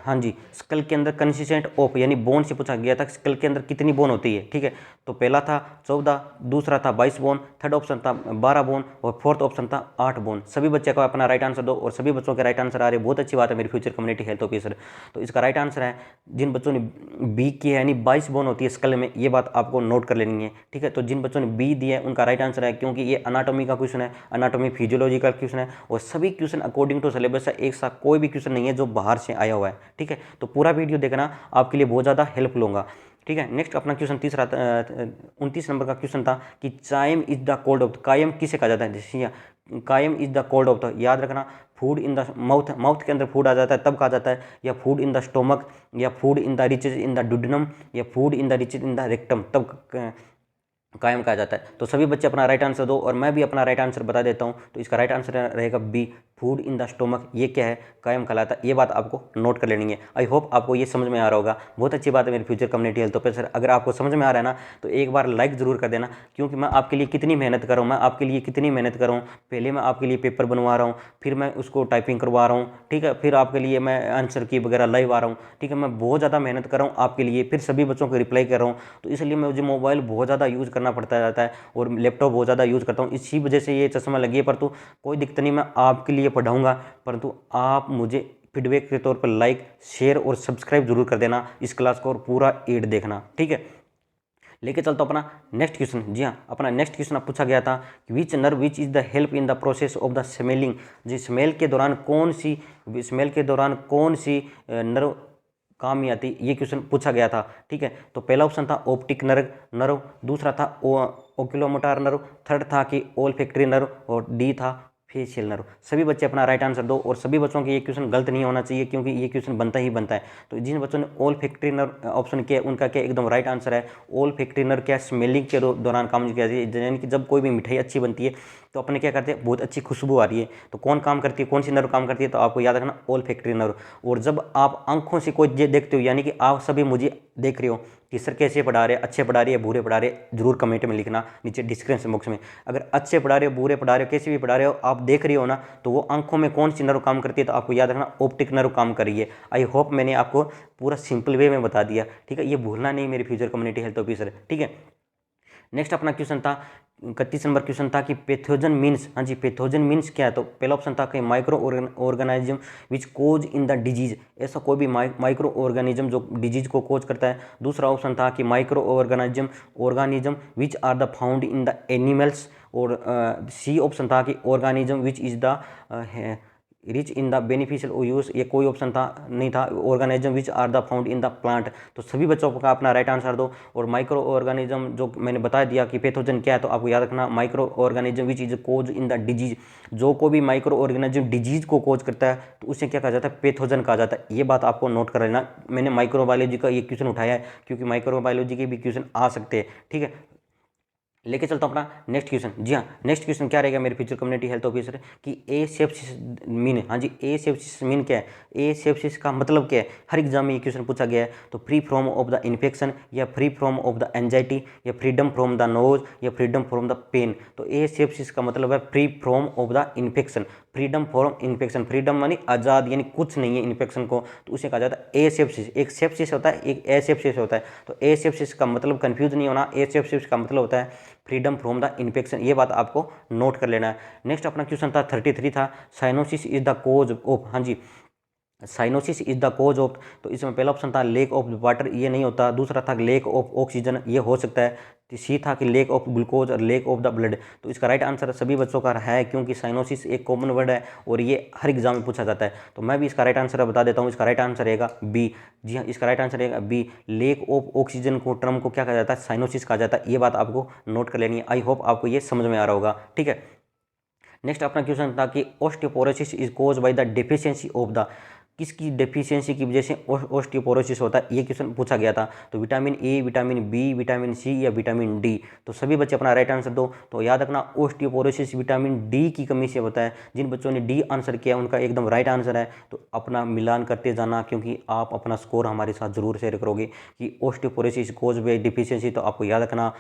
हाँ जी, स्कल के अंदर कंसिस्टेंट ऑफ यानी बोन से पूछा गया था, स्कल के अंदर कितनी बोन होती है, ठीक है। तो पहला था 14, दूसरा था 22 बोन, थर्ड ऑप्शन था 12 बोन और फोर्थ ऑप्शन था 8 बोन। सभी बच्चे को अपना राइट आंसर दो और सभी बच्चों के राइट आंसर आ रहे, बहुत अच्छी बात है मेरी फ्यूचर कम्युनिटी हेल्थ ऑफिसर। तो इसका राइट आंसर है, जिन बच्चों ने बी किया है यानी 22 बोन होती है स्कल में, ये बात आपको नोट कर लेनी है, ठीक है। तो जिन बच्चों ने बी दिया है उनका राइट आंसर है, क्योंकि ये अनाटॉमी का क्वेश्चन है, अनाटॉमी फिजियोलॉजी का क्वेश्चन है और सभी क्वेश्चन अकॉर्डिंग टू सिलेबस है, एक साथ कोई भी क्वेश्चन नहीं है जो बाहर से आया हुआ है, ठीक है। तो पूरा वीडियो देखना, आपके लिए बहुत ज़्यादा हेल्पफुल होगा, ठीक है। नेक्स्ट अपना क्वेश्चन 29 नंबर का क्वेश्चन था कि chyme is the cold of, कायम किसे कहा जाता है, जैसे कायम is the cold of the, याद रखना food in the mouth, mouth के अंदर फूड आ जाता है तब कहा जाता है, या फूड इन द स्टोमक, या food in the reaches in the duodenum, या food in the reaches in the rectum, तब कायम कहा जाता है। तो सभी बच्चे अपना राइट आंसर दो और मैं भी अपना राइट आंसर बता देता हूँ। तो इसका राइट आंसर रहेगा B, food in the stomach ये क्या है, कायम कहलाता है। ये बात आपको नोट कर लेनी है। आई होप आपको ये समझ में आ रहा होगा। बहुत अच्छी बात है मेरी फ्यूचर कम्युनिटी हेल्थ ऑफिसर। अगर आपको समझ में आ रहा है ना तो एक बार लाइक ज़रूर कर देना, क्योंकि मैं आपके लिए कितनी मेहनत कर रहा हूँ, मैं आपके लिए कितनी मेहनत कर रहा हूँ। पहले मैं आपके लिए पेपर बनवा रहा हूँ, फिर मैं उसको टाइपिंग करवा रहा हूँ, ठीक है, फिर आपके लिए मैं आंसर की वगैरह लाइव आ रहा हूँ, ठीक है। मैं बहुत ज़्यादा मेहनत कर रहा हूँ आपके लिए, फिर सभी बच्चों को रिप्लाई कर रहा हूँ। तो इसलिए मुझे मोबाइल बहुत ज़्यादा यूज़ करना पड़ता जाता है और लैपटॉप बहुत ज़्यादा यूज़ करता हूँ। इसी वजह से ये चश्मा लगी है, परंतु कोई दिक्कत नहीं, मैं आपके लिए पढ़ाऊँगा। परंतु आप मुझे फीडबैक के तौर पर लाइक, शेयर और सब्सक्राइब जरूर कर देना इस क्लास को, और पूरा एड देखना, ठीक है। लेके चलता हूँ अपना नेक्स्ट क्वेश्चन। जी हाँ, अपना नेक्स्ट क्वेश्चन आप पूछा गया था कि which nerve which is the help in the process of the smelling. जी, स्मेल के दौरान कौन सी नर्व काम में आती, ये क्वेश्चन पूछा गया था, ठीक है। तो पहला ऑप्शन था ऑप्टिक नर्व, दूसरा था ओक्यूलोमोटर नर्व, थर्ड था कि ओल्फैक्टरी नर्व, और डी था फेशियल नर्व। सभी बच्चे अपना राइट आंसर दो, और सभी बच्चों के ये क्वेश्चन गलत नहीं होना चाहिए, क्योंकि ये क्वेश्चन बनता ही बनता है। तो जिन बच्चों ने ओल्फैक्टरी नर्व ऑप्शन किया उनका क्या एकदम राइट आंसर है। ओल्फैक्टरी नर्व क्या स्मेलिंग के दौरान काम किया जाती है, यानी कि जब कोई भी मिठाई अच्छी बनती है तो अपने क्या करते हैं, बहुत अच्छी खुशबू आ रही है, तो कौन काम करती है, कौन सी नर्व काम करती है, तो आपको याद रखना ओल्फैक्टरी नर्व। और जब आप आंखों से कोई देखते हो, यानी कि आप सभी मुझे देख रहे हो कि सर कैसे पढ़ा रहे, अच्छे पढ़ा रहे हैं, बुरे पढ़ा रहे, जरूर कमेंट में लिखना नीचे डिस्क्रिप्शन बॉक्स में। अगर अच्छे पढ़ा रहे हो, बुरे पढ़ा रहे हो, कैसे भी पढ़ा रहे हो, आप देख रहे हो ना, तो वो आंखों में कौन सी नर्व काम करती है, तो आपको याद रखना ऑप्टिक नर्व काम कर रही है। आई होप मैंने आपको पूरा सिंपल वे में बता दिया, ठीक है। ये भूलना नहीं मेरे फ्यूचर कम्युनिटी हेल्थ ऑफिसर, ठीक है। नेक्स्ट अपना क्वेश्चन था 31 नंबर क्वेश्चन था कि पैथोजन मीन्स, हाँ जी, पैथोजन मीन्स क्या है। तो पहला ऑप्शन था कि microorganism which cause in the disease, ऐसा कोई भी माइक्रो ऑर्गेनिज्म जो डिजीज को कोज करता है। दूसरा ऑप्शन था कि microorganism which are the found in the animals, और सी ऑप्शन था कि organism which is the rich in the beneficial use, ये कोई ऑप्शन था नहीं था। Organism which are the found in the plant. तो सभी बच्चों का अपना राइट आंसर दो। और माइक्रो ऑर्गेनिज्म जो मैंने बता दिया कि पैथोजन क्या है, तो आपको याद रखना microorganism which is cause in the disease, जो को भी माइक्रो ऑर्गेनिज्म डिजीज को कोज करता है तो उसे क्या कहा जाता है, पैथोजन कहा जाता है। ये बात आपको नोट कर लेना। मैंने माइक्रोबायोलॉजी का ये क्वेश्चन उठाया है क्योंकि माइक्रोबायोलॉजी के भी क्वेश्चन आ सकते हैं, ठीक है। लेके चलता हूँ अपना नेक्स्ट क्वेश्चन। जी हाँ, नेक्स्ट क्वेश्चन क्या रहेगा मेरे फ्यूचर कम्युनिटी हेल्थ ऑफिसर कि ए सेप्सिस मीन, हाँ जी, ए सेप्सिस मीन क्या है, ए सेप्सिस का मतलब क्या है। हर एग्जाम में ये क्वेश्चन पूछा गया है। तो free from of the infection, या free from of the anxiety, या फ्रीडम फ्रॉम द नोज, या फ्रीडम फ्रॉम द पेन। तो ए सेप्सिस का मतलब है free from of the infection, freedom from infection. Freedom मानी आज़ाद, यानी कुछ नहीं है इन्फेक्शन को, तो उसे कहा जाता है ए सेप्सिस। एक सेप्सिस होता है, एक ए सेप्सिस होता है। तो ए सेप्सिस का मतलब कंफ्यूज नहीं होना, ए सेप्सिस का मतलब होता है फ्रीडम फ्रॉम द इन्फेक्शन। ये बात आपको नोट कर लेना है। नेक्स्ट अपना क्वेश्चन था 33 था, cyanosis is the cause of, हाँ जी, cyanosis is the cause of. तो इसमें पहला ऑप्शन था लेक ऑफ वाटर, ये नहीं होता। दूसरा था लेक ऑफ ऑक्सीजन, ये हो सकता है। सी था कि लेक ऑफ ग्लूकोज और लेक ऑफ द ब्लड। तो इसका राइट आंसर सभी बच्चों का है, क्योंकि साइनोसिस एक कॉमन वर्ड है और ये हर एग्जाम में पूछा जाता है। तो मैं भी इसका राइट आंसर बता देता हूँ। इसका राइट आंसर रहेगा बी। जी हाँ, इसका राइट आंसर रहेगा बी। लेक ऑफ ऑक्सीजन को टर्म को क्या कहा जाता है, साइनोसिस कहा जाता है। ये बात आपको नोट कर लेनी है। आई होप आपको ये समझ में आ रहा होगा, ठीक है। नेक्स्ट अपना क्वेश्चन था कि osteoporosis is cause by the deficiency of the, किसकी डेफिशिएंसी की वजह से ऑस्टियोपोरोसिस होता है, ये क्वेश्चन पूछा गया था। तो vitamin A, vitamin B, vitamin C, या विटामिन डी। तो सभी बच्चे अपना राइट आंसर दो। तो याद रखना ऑस्टियोपोरोसिस विटामिन डी की कमी से होता है। जिन बच्चों ने डी आंसर किया उनका एकदम राइट आंसर है। तो अपना मिलान करते जाना, क्योंकि आप अपना स्कोर हमारे साथ जरूर शेयर करोगे कि ऑस्टियोपोरोसिस कोज बाय डिफिशिएंसी। तो आपको याद रखना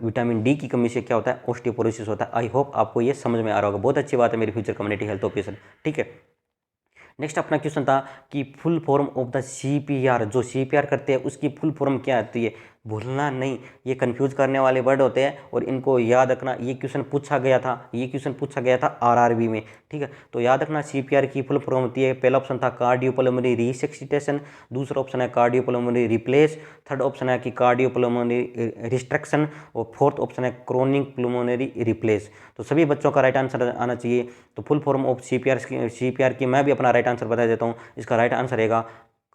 विटामिन डी की कमी से क्या होता है, ऑस्टियोपोरोसिस होता है। आई होप आपको ये समझ में आ रहा होगा। बहुत अच्छी बात है मेरी फ्यूचर कम्युनिटी हेल्थ ऑफिसर, ठीक है। नेक्स्ट अपना क्वेश्चन था कि full form of the CPR, जो CPR करते हैं उसकी फुल फॉर्म क्या आती है। भूलना नहीं, ये कंफ्यूज करने वाले वर्ड होते हैं और इनको याद रखना। ये क्वेश्चन पूछा गया था, ये क्वेश्चन पूछा गया था RRB में, ठीक है। तो याद रखना CPR की फुल फॉर्म होती है। पहला ऑप्शन था कार्डियोपल्मोनरी रिसक्सिटेशन, दूसरा ऑप्शन है कार्डियोपल्मोनरी रिप्लेस, थर्ड ऑप्शन है कि कार्डियोपल्मोनरी रिस्ट्रक्शन, और फोर्थ ऑप्शन है क्रोनिक प्लमोनरी रिप्लेस। तो सभी बच्चों का राइट आंसर आना चाहिए। तो फुल फॉर्म ऑफ CPR की मैं भी अपना राइट आंसर बता देता हूँ। इसका राइट आंसर रहेगा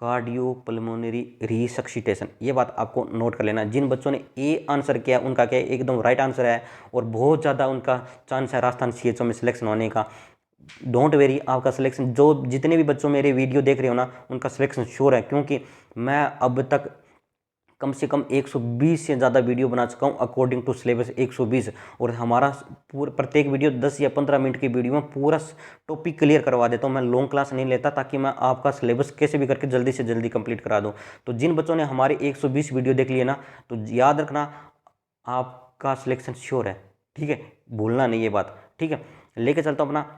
कार्डियोपल्मोनरी रिसक्सिटेशन। ये बात आपको नोट कर लेना। जिन बच्चों ने ए आंसर किया उनका क्या एकदम राइट आंसर है, और बहुत ज़्यादा उनका चांस है राजस्थान CHO में सिलेक्शन होने का। डोंट वेरी, आपका सिलेक्शन, जो जितने भी बच्चों मेरे वीडियो देख रहे हो ना, उनका सिलेक्शन श्योर है, क्योंकि मैं अब तक कम से कम 120 से ज़्यादा वीडियो बना चुका हूँ अकॉर्डिंग टू सिलेबस 120। और हमारा प्रत्येक वीडियो 10 या 15 मिनट की वीडियो में पूरा टॉपिक क्लियर करवा देता हूँ। मैं लॉन्ग क्लास नहीं लेता ताकि मैं आपका सिलेबस कैसे भी करके जल्दी से जल्दी कंप्लीट करा दूँ। तो जिन बच्चों ने हमारे 120 वीडियो देख लिए ना, तो याद रखना आपका सिलेक्शन श्योर है, ठीक है, भूलना नहीं ये बात, ठीक है। लेके चलता हूँ अपना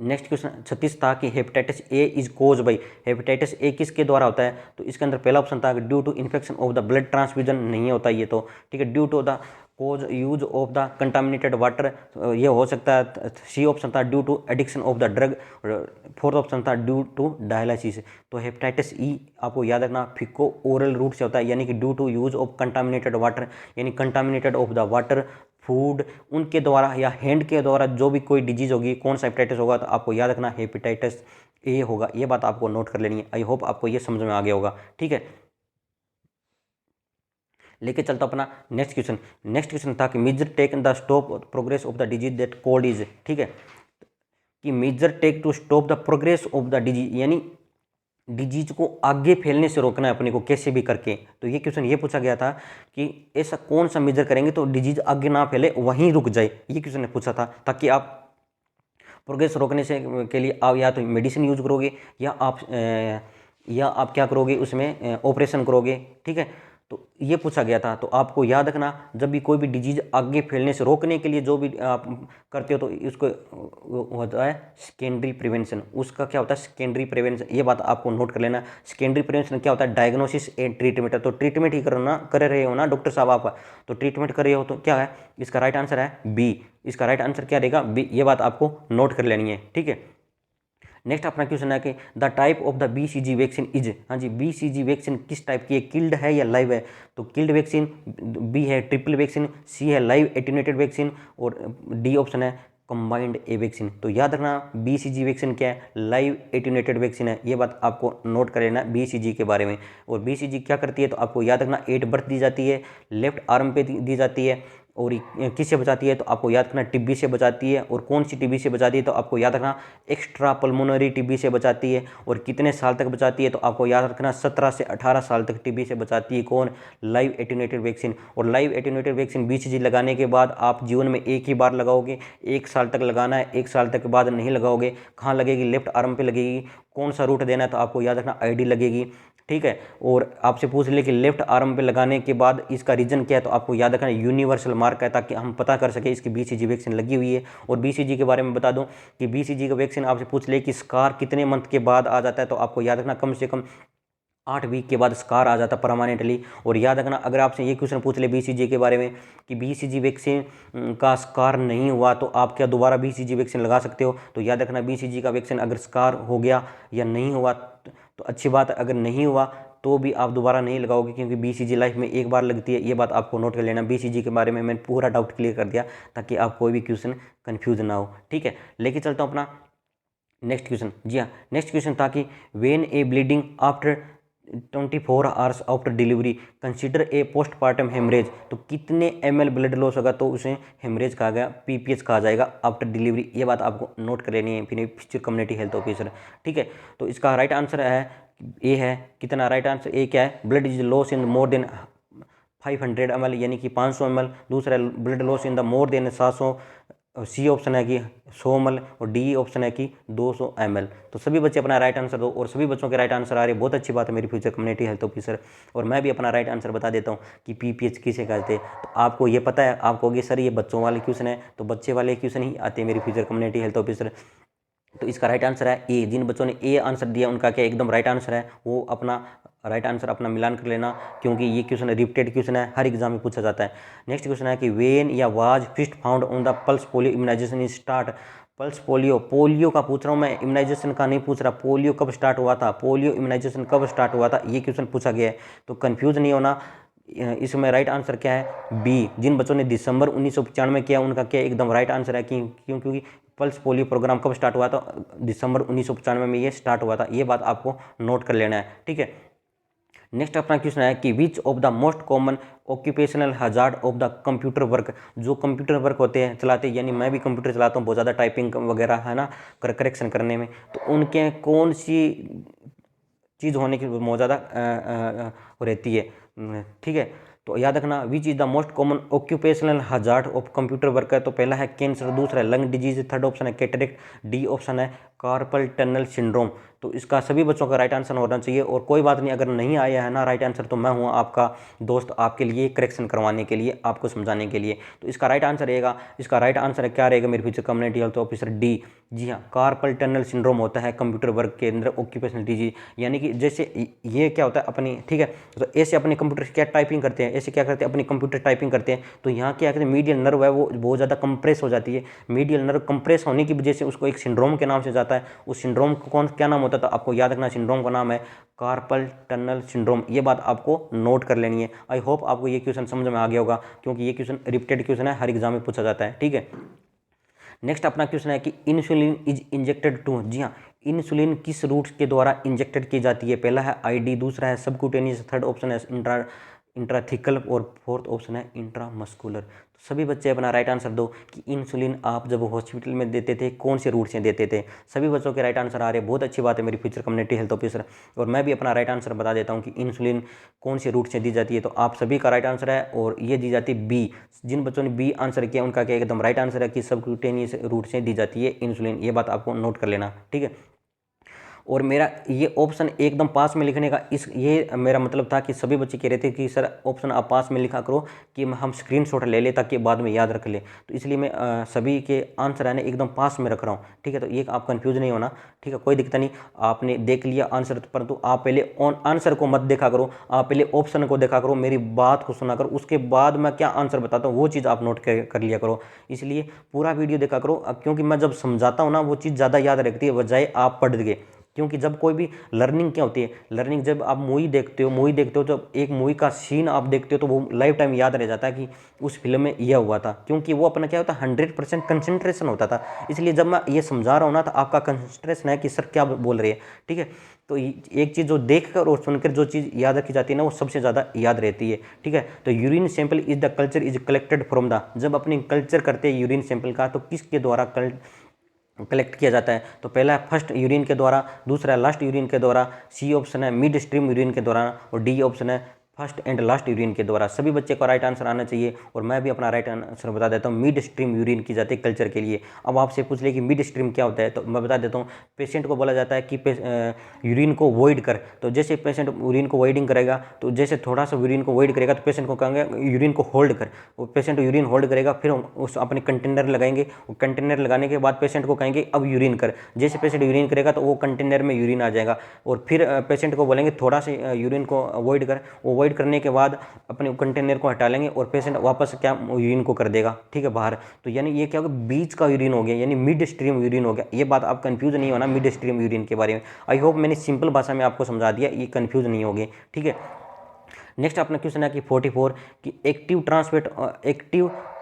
नेक्स्ट क्वेश्चन 36 था कि hepatitis A is cause by, hepatitis A किसके द्वारा होता है? तो इसके अंदर पहला ऑप्शन था कि due to infection of the blood transfusion, नहीं होता ये तो, ठीक है। Due to the cause use of the contaminated water, ये हो सकता है। सी ऑप्शन था due to addiction of the drug, fourth option था ड्यू टू डायलिसिस। तो हेपेटाइटिस ई आपको याद रखना फिको ओरल रूट से होता है, यानी कि due to use of contaminated water, यानी contaminated of the water, food, उनके द्वारा या हैंड के द्वारा जो भी कोई डिजीज होगी, कौन सा हेपेटाइटिस होगा, तो आपको याद रखना हेपेटाइटिस ए होगा। ये बात आपको नोट कर लेनी है। आई होप आपको ये समझ में आ गया होगा, ठीक है। लेके चलता अपना नेक्स्ट क्वेश्चन। नेक्स्ट क्वेश्चन था कि major take in the stop progress of the disease that cold is, ठीक है, कि major take to stop the progress of the disease, यानी डिजीज को आगे फैलने से रोकना है अपने को कैसे भी करके। तो ये क्वेश्चन ये पूछा गया था कि ऐसा कौन सा मेजर करेंगे तो डिजीज आगे ना फैले, वहीं रुक जाए, ये क्वेश्चन ने पूछा था। ताकि आप प्रोग्रेस रोकने से के लिए आप या तो मेडिसिन यूज करोगे या आप क्या करोगे उसमें ऑपरेशन करोगे, ठीक है। तो ये पूछा गया था। तो आपको याद रखना जब भी कोई भी डिजीज आगे फैलने से रोकने के लिए जो भी आप करते हो तो इसको होता है सेकेंडरी प्रिवेंशन। उसका क्या होता है सेकेंडरी प्रिवेंशन, ये बात आपको नोट कर लेना। सेकेंडरी प्रिवेंशन क्या होता है डायग्नोसिस एंड ट्रीटमेंट। तो ट्रीटमेंट ही कर रहे हो ना डॉक्टर साहब आप, तो ट्रीटमेंट कर रहे हो तो क्या है इसका राइट आंसर है बी। इसका राइट आंसर क्या रहेगा बी, ये बात आपको नोट कर लेनी है, ठीक है। नेक्स्ट अपना क्वेश्चन है कि the type of the BCG vaccine is, हाँ जी, BCG वैक्सीन किस टाइप की है, किल्ड है या लाइव है? तो किल्ड वैक्सीन, बी है ट्रिपल वैक्सीन, सी है लाइव एटेन्यूएटेड वैक्सीन, और डी ऑप्शन है कंबाइंड ए वैक्सीन। तो याद रखना BCG वैक्सीन क्या है, लाइव एटेन्यूएटेड वैक्सीन है। ये बात आपको नोट कर लेना BCG के बारे में। और BCG क्या करती है तो आपको याद रखना एट बर्थ दी जाती है, लेफ्ट आर्म पे दी जाती है, और किससे बचाती है तो आपको याद रखना टीबी से बचाती है। और कौन सी टीबी से बचाती है तो आपको याद रखना एक्स्ट्रा पल्मोनरी टीबी से बचाती है। और कितने साल तक बचाती है तो आपको याद रखना 17 से 18 साल तक टीबी से बचाती है। कौन? Live attenuated vaccine. और लाइव एटेन्यूएटेड वैक्सीन BCG लगाने के बाद आप जीवन में एक ही बार लगाओगे, 1 साल तक लगाना है, 1 साल तक के बाद नहीं लगाओगे। कहाँ लगेगी? लेफ्ट आर्म पे लगेगी। कौन सा रूट देना है तो आपको याद रखना ID लगेगी, ठीक है। और आपसे पूछ ले कि लेफ्ट आर्म पे लगाने के बाद इसका रीजन क्या है तो आपको याद रखना यूनिवर्सल मार्क है, ताकि हम पता कर सके इसकी BCG वैक्सीन लगी हुई है। और BCG के बारे में बता दूं कि BCG का वैक्सीन आपसे पूछ ले कि स्कार कितने मंथ के बाद आ जाता है तो आपको याद रखना कम से कम 8 वीक के बाद स्कार आ जाता परमानेंटली। और याद रखना अगर आपसे ये क्वेश्चन पूछ ले BCG के बारे में कि BCG वैक्सीन का स्कार नहीं हुआ तो आप क्या दोबारा BCG वैक्सीन लगा सकते हो? तो याद रखना BCG का वैक्सीन अगर स्कार हो गया या नहीं हुआ तो अच्छी बात है, अगर नहीं हुआ तो भी आप दोबारा नहीं लगाओगे, क्योंकि BCG लाइफ में एक बार लगती है। ये बात आपको नोट कर लेना। BCG के बारे में मैंने पूरा डाउट क्लियर कर दिया ताकि आप कोई भी क्वेश्चन कन्फ्यूज ना हो, ठीक है। लेके चलता हूँ अपना नेक्स्ट क्वेश्चन। जी हाँ, नेक्स्ट क्वेश्चन था कि when a bleeding after 24 hours after delivery consider a postpartum haemorrhage. तो कितने ml ब्लड लॉस होगा तो उसे हेमरेज कहा गया, PPH कहा जाएगा आफ्टर डिलीवरी। ये बात आपको नोट कर लेनी है, फ्यूचर कम्युनिटी हेल्थ ऑफिसर, ठीक है। तो इसका राइट आंसर है ए है। कितना राइट आंसर ए क्या है? Blood is loss in more than 500 ml, यानी कि 500 ml। दूसरा blood loss in the more than 700, C option है कि 100 ml, और डी ऑप्शन है कि 200 ml। तो सभी बच्चे अपना राइट आंसर दो, और सभी बच्चों के राइट आंसर आ रहे हैं, बहुत अच्छी बात है मेरी फ्यूचर कम्युनिटी हेल्थ ऑफिसर। और मैं भी अपना राइट आंसर बता देता हूँ कि PPH किसे कहते हैं। तो आपको ये पता है, आप कहोगे सर ये बच्चों वाले क्वेश्चन है, तो बच्चे वाले क्वेश्चन ही आते हैं मेरी फ्यूचर कम्युनिटी हेल्थ ऑफिसर। तो इसका राइट आंसर है ए। जिन बच्चों ने ए आंसर दिया उनका क्या एकदम राइट आंसर है, वो अपना राइट आंसर अपना मिलान कर लेना, क्योंकि ये क्वेश्चन रिपीटेड क्वेश्चन है, हर एग्जाम में पूछा जाता है। नेक्स्ट क्वेश्चन है कि वेन या was first found on the pulse polio immunisation is start. Pulse polio का पूछ रहा हूँ मैं, इम्यूनाइजेशन का नहीं पूछ रहा। पोलियो कब स्टार्ट हुआ था, पोलियो इम्यूनाइजेशन कब स्टार्ट हुआ था, ये क्वेश्चन पूछा गया है। तो कन्फ्यूज नहीं होना, इसमें राइट आंसर क्या है बी। जिन बच्चों ने दिसंबर 1995 में किया उनका क्या एकदम राइट आंसर है, क्योंकि पल्स पोलियो प्रोग्राम कब स्टार्ट हुआ था? दिसंबर 1995 में ये स्टार्ट हुआ था। ये बात आपको नोट कर लेना है, ठीक है। नेक्स्ट अपना क्वेश्चन है कि which of the most common occupational hazard of the computer work. जो कंप्यूटर वर्क होते हैं चलाते, यानी मैं भी कंप्यूटर चलाता हूँ, बहुत ज़्यादा टाइपिंग वगैरह है ना, करेक्शन करने में, तो उनके कौन सी चीज़ होने की बहुत ज़्यादा रहती है, ठीक है। तो याद रखना, विच is the most common occupational hazard of computer work है, तो पहला है कैंसर, दूसरा है लंग डिजीज, थर्ड ऑप्शन है कैटरेक्ट, डी ऑप्शन है कार्पल टनल सिंड्रोम। तो इसका सभी बच्चों का राइट आंसर होना चाहिए। और कोई बात नहीं, अगर नहीं आया है ना राइट आंसर, तो मैं हूँ आपका दोस्त, आपके लिए करेक्शन करवाने के लिए, आपको समझाने के लिए। तो इसका राइट आंसर रहेगा, इसका राइट आंसर क्या रहेगा मेरे future community health officer, D. जी हाँ, कार्पल टनल सिंड्रोम होता है कंप्यूटर वर्क के अंदर ऑक्यूपेशनल डिजीज, यानी कि जैसे ये क्या होता है अपनी, ठीक है, तो ऐसे अपने कंप्यूटर क्या टाइपिंग करते हैं, ऐसे क्या करते हैं अपनी कंप्यूटर टाइपिंग करते हैं, तो यहाँ क्या कहते हैं मीडियल नर्व है वो बहुत ज़्यादा कंप्रेस हो जाती है। मीडियल नर्व कंप्रेस होने की वजह से उसको एक सिंड्रोम के नाम से जाता है। उस सिंड्रोम को कौन क्या नाम होता है, तो आपको याद रखना, सिंड्रोम का नाम है कार्पल टनल सिंड्रोम। ये बात आपको नोट कर लेनी है। आई होप आपको ये क्वेश्चन समझ में आ गया होगा, क्योंकि ये क्वेश्चन रिपीटेड क्वेश्चन है, हर एग्जाम में पूछा जाता है, ठीक है। नेक्स्ट अपना क्वेश्चन है कि इंसुलिन इज इंजेक्टेड टू, जी हाँ, इंसुलिन किस रूट के द्वारा इंजेक्टेड की जाती है, पहला है आईडी, दूसरा है सबक्यूटेनियस, थर्ड ऑप्शन है इंट्राथिकल और फोर्थ ऑप्शन है इंट्रामस्कुलर। तो सभी बच्चे अपना राइट आंसर दो कि इंसुलिन आप जब हॉस्पिटल में देते थे कौन से रूट से देते थे। सभी बच्चों के राइट आंसर आ रहे हैं, बहुत अच्छी बात है मेरी फ्यूचर कम्युनिटी हेल्थ ऑफिसर। और मैं भी अपना राइट आंसर बता देता हूँ कि इंसुलिन कौन से रूट से दी जाती है, तो आप सभी का राइट आंसर है, और ये दी जाती है बी। जिन बच्चों ने बी आंसर किया उनका क्या एकदम राइट आंसर है कि सबक्यूटेनियस रूट से दी जाती है इंसुलिन। ये बात आपको नोट कर लेना, ठीक है। और मेरा ये ऑप्शन एकदम पास में लिखने का ये मेरा मतलब था कि सभी बच्चे कह रहे थे कि सर ऑप्शन आप पास में लिखा करो कि हम स्क्रीनशॉट ले ले ताकि बाद में याद रख ले, तो इसलिए मैं सभी के आंसर है ना एकदम पास में रख रहा हूँ, ठीक है। तो ये आप कंफ्यूज नहीं होना, ठीक है, कोई दिक्कत नहीं। आपने देख लिया आंसर, परंतु आप पहले आंसर को मत देखा करो, आप पहले ऑप्शन को देखा करो, मेरी बात को सुना करो, उसके बाद मैं क्या आंसर बताता हूँ वो चीज़ आप नोट कर लिया करो। इसलिए पूरा वीडियो देखा करो, क्योंकि मैं जब समझाता हूँ ना वो चीज़ ज़्यादा याद रखती है बजाय आप पढ़ गए। क्योंकि जब कोई भी लर्निंग क्या होती है, लर्निंग जब आप मूवी देखते हो जब एक मूवी का सीन आप देखते हो तो वो लाइफ टाइम याद रह जाता है कि उस फिल्म में यह हुआ था, क्योंकि वो अपना क्या होता है 100% कंसंट्रेशन होता था। इसलिए जब मैं ये समझा रहा हूँ ना तो आपका कंसंट्रेशन है कि सर क्या बोल रहे हैं, ठीक है। तो एक चीज़ जो देख कर और सुनकर जो चीज़ याद रखी जाती है ना वो सबसे ज़्यादा याद रहती है, ठीक है। तो urine sample is the culture is collected from the, जब अपनी कल्चर करते हैं यूरिन सैंपल का तो किसके द्वारा कलेक्ट किया जाता है, तो पहला है फर्स्ट यूरिन के द्वारा, दूसरा है लास्ट यूरिन के द्वारा, सी ऑप्शन है मिड स्ट्रीम यूरिन के द्वारा, और डी ऑप्शन है फर्स्ट एंड लास्ट यूरिन के द्वारा। सभी बच्चे को राइट आंसर आना चाहिए, और मैं भी अपना राइट आंसर बता देता हूँ, मिड स्ट्रीम यूरिन की जाती है कल्चर के लिए। अब आपसे पूछ ले कि मिड स्ट्रीम क्या होता है, तो मैं बता देता हूँ, पेशेंट को बोला जाता है कि यूरिन को वॉइड कर, तो जैसे पेशेंट यूरिन को वॉइडिंग करेगा, तो जैसे थोड़ा सा यूरिन को वॉइड करेगा तो पेशेंट को कहेंगे यूरिन को होल्ड कर, वो पेशेंट यूरिन होल्ड करेगा, फिर उस अपने कंटेनर लगाएंगे, वो कंटेनर लगाने के बाद पेशेंट को कहेंगे अब यूरिन कर, जैसे पेशेंट यूरिन करेगा तो वो कंटेनर में यूरिन आ जाएगा, और फिर पेशेंट को बोलेंगे थोड़ा सा यूरिन को अवॉइड कर, वो अवॉइड करने के बाद अपने कंटेनर को हटा लेंगे और पेशेंट वापस क्या यूरिन को कर देगा, ठीक है, बाहर। तो यानी ये क्या होगा, बीच का यूरिन हो गया, यानी मिड स्ट्रीम यूरिन हो गया। ये बात आप कंफ्यूज नहीं होना मिड स्ट्रीम यूरिन के बारे में। आई होप मैंने सिंपल भाषा में आपको समझा दिया, ये कंफ्यूज नहीं होगी, ठीक है। नेक्स्ट अपना क्वेश्चन है कि 44 कि active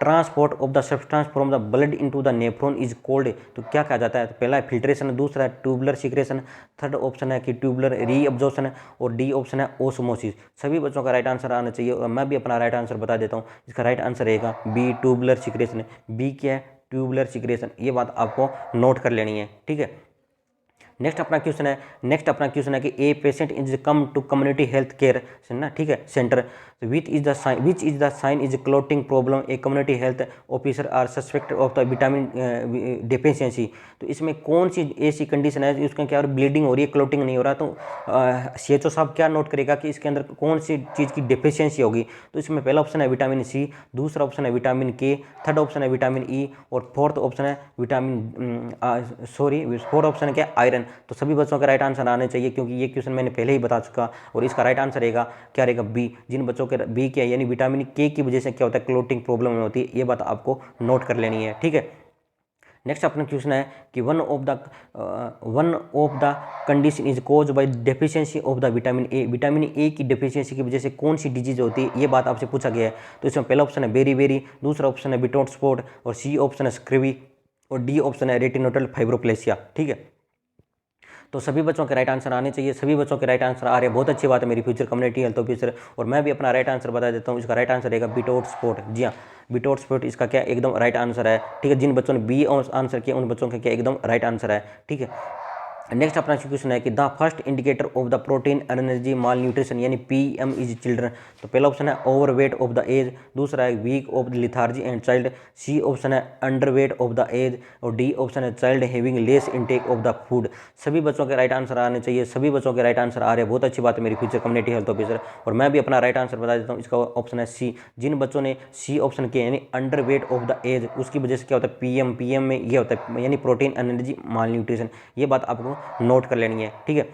transport of the substance from the blood into the nephron is called, तो क्या कहा जाता है, तो पहला है फिल्ट्रेशन, दूसरा है ट्यूबुलर सिक्रेशन, थर्ड ऑप्शन है कि ट्यूबुलर रीअब्जॉर्प्शन, और डी ऑप्शन है ओस्मोसिस। सभी बच्चों का राइट आंसर आना चाहिए, और मैं भी अपना राइट आंसर बता देता हूँ। इसका राइट आंसर रहेगा बी ट्यूबुलर सिक्रेशन। बी क्या है, ट्यूबुलर सिक्रेशन। ये बात आपको नोट कर लेनी है, ठीक है। नेक्स्ट अपना क्वेश्चन है कि a patient is come to community health care ना, ठीक है, centre, which is the sign is clotting problem, a community health officer are suspect of the vitamin deficiency. तो इसमें कौन सी ऐसी कंडीशन है उसके क्या ब्लीडिंग हो रही है, क्लोटिंग नहीं हो रहा, तो CHO साहब क्या नोट करेगा कि इसके अंदर कौन सी चीज़ की डिफिशियंसी होगी। तो इसमें पहला ऑप्शन है विटामिन सी, दूसरा ऑप्शन है विटामिन के, थर्ड ऑप्शन है विटामिन ई, और फोर्थ ऑप्शन है फोर्थ ऑप्शन क्या, आयरन। तो सभी बच्चों का राइट आंसर आने चाहिए, क्योंकि ये क्वेश्चन मैंने पहले ही बता चुका, और इसका राइट आंसर रहेगा क्या रहेगा, बी। जिन बच्चों के बी क्या यानी विटामिन के की वजह से क्या होता है, क्लोटिंग प्रॉब्लम होती है। ये बात आपको नोट कर लेनी है, ठीक है। नेक्स्ट अपना क्वेश्चन है कि one of the condition is cause by deficiency of the vitamin A. Vitamin A की डेफिशिएंसी की वजह से कौन सी डिजीज होती है, ये बात आपसे पूछा गया है। तो इसमें पहला ऑप्शन है बेरी, दूसरा ऑप्शन है बिटोट स्पॉट, और सी ऑप्शन है स्क्रिवी, और डी ऑप्शन है रेटिनोटल फाइब्रोप्लेसिया, ठीक है। तो सभी बच्चों के राइट आंसर आने चाहिए, सभी बच्चों के राइट आंसर आ रहे हैं, बहुत अच्छी बात है मेरी फ्यूचर कम्युनिटी हेल्थ ऑफिसर। और मैं भी अपना राइट आंसर बता देता हूँ, इसका राइट आंसर रहेगा बिटोट स्पॉट। जी हाँ, बिटोट स्पॉट इसका क्या एकदम राइट आंसर है, ठीक है। जिन बच्चों ने बी आंसर किया उन बच्चों का क्या एकदम राइट आंसर है, ठीक है। नेक्स्ट अपना क्वेश्चन है कि the first indicator of the protein energy malnutrition यानी पीएम इज चिल्ड्रन। तो पहला ऑप्शन है overweight of the age, दूसरा है weak of the lethargy and child, C option है under weight of the age, और D option है child having less intake of the food. सभी बच्चों के राइट आंसर आने चाहिए, सभी बच्चों के राइट आंसर आ रहे हैं, बहुत अच्छी बात है मेरी फ्यूचर कम्युनिटी हेल्थ ऑफिसर। और मैं भी अपना राइट आंसर बता देता हूँ, इसका ऑप्शन है सी। जिन बच्चों ने सी ऑप्शन किया यानी under wait of the age, उसकी वजह से क्या होता है पीएम में ये होता है यानी प्रोटीन एनर्जी माल न्यूट्रिशन। ये बात आपको नोट कर लेनी है, ठीक है।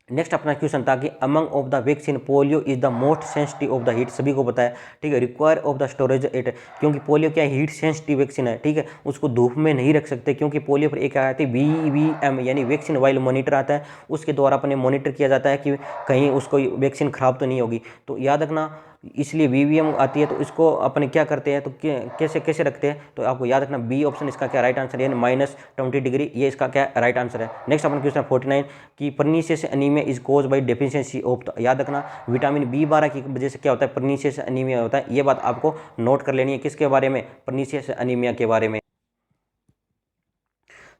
नेक्स्ट अपना क्वेश्चन था कि among of the vaccine polio is the most sensitive of the heat. सभी को पता है, ठीक है, require of the storage it, क्योंकि पोलियो क्या है हीट सेंसिटिव वैक्सीन है, ठीक है, उसको धूप में नहीं रख सकते, क्योंकि पोलियो पर एक आती है VVM यानी वैक्सीन वाइल मॉनिटर आता है, उसके द्वारा अपने मॉनिटर किया जाता है कि कहीं उसको वैक्सीन खराब तो नहीं होगी। तो याद रखना, इसलिए VVM आती है, तो इसको अपने क्या करते हैं, तो कैसे कैसे रखते हैं, तो आपको याद रखना बी ऑप्शन इसका क्या राइट आंसर है, -20 डिग्री, ये इसका क्या राइट आंसर है। नेक्स्ट अपन क्वेश्चन 49 कि pernicious anaemia is cause by deficiency of, याद रखना विटामिन B12 की वजह से क्या होता है परनीशियस एनीमिया होता है। ये बात आपको नोट कर लेनी है, किसके बारे में, परनीशियस एनीमिया के बारे में।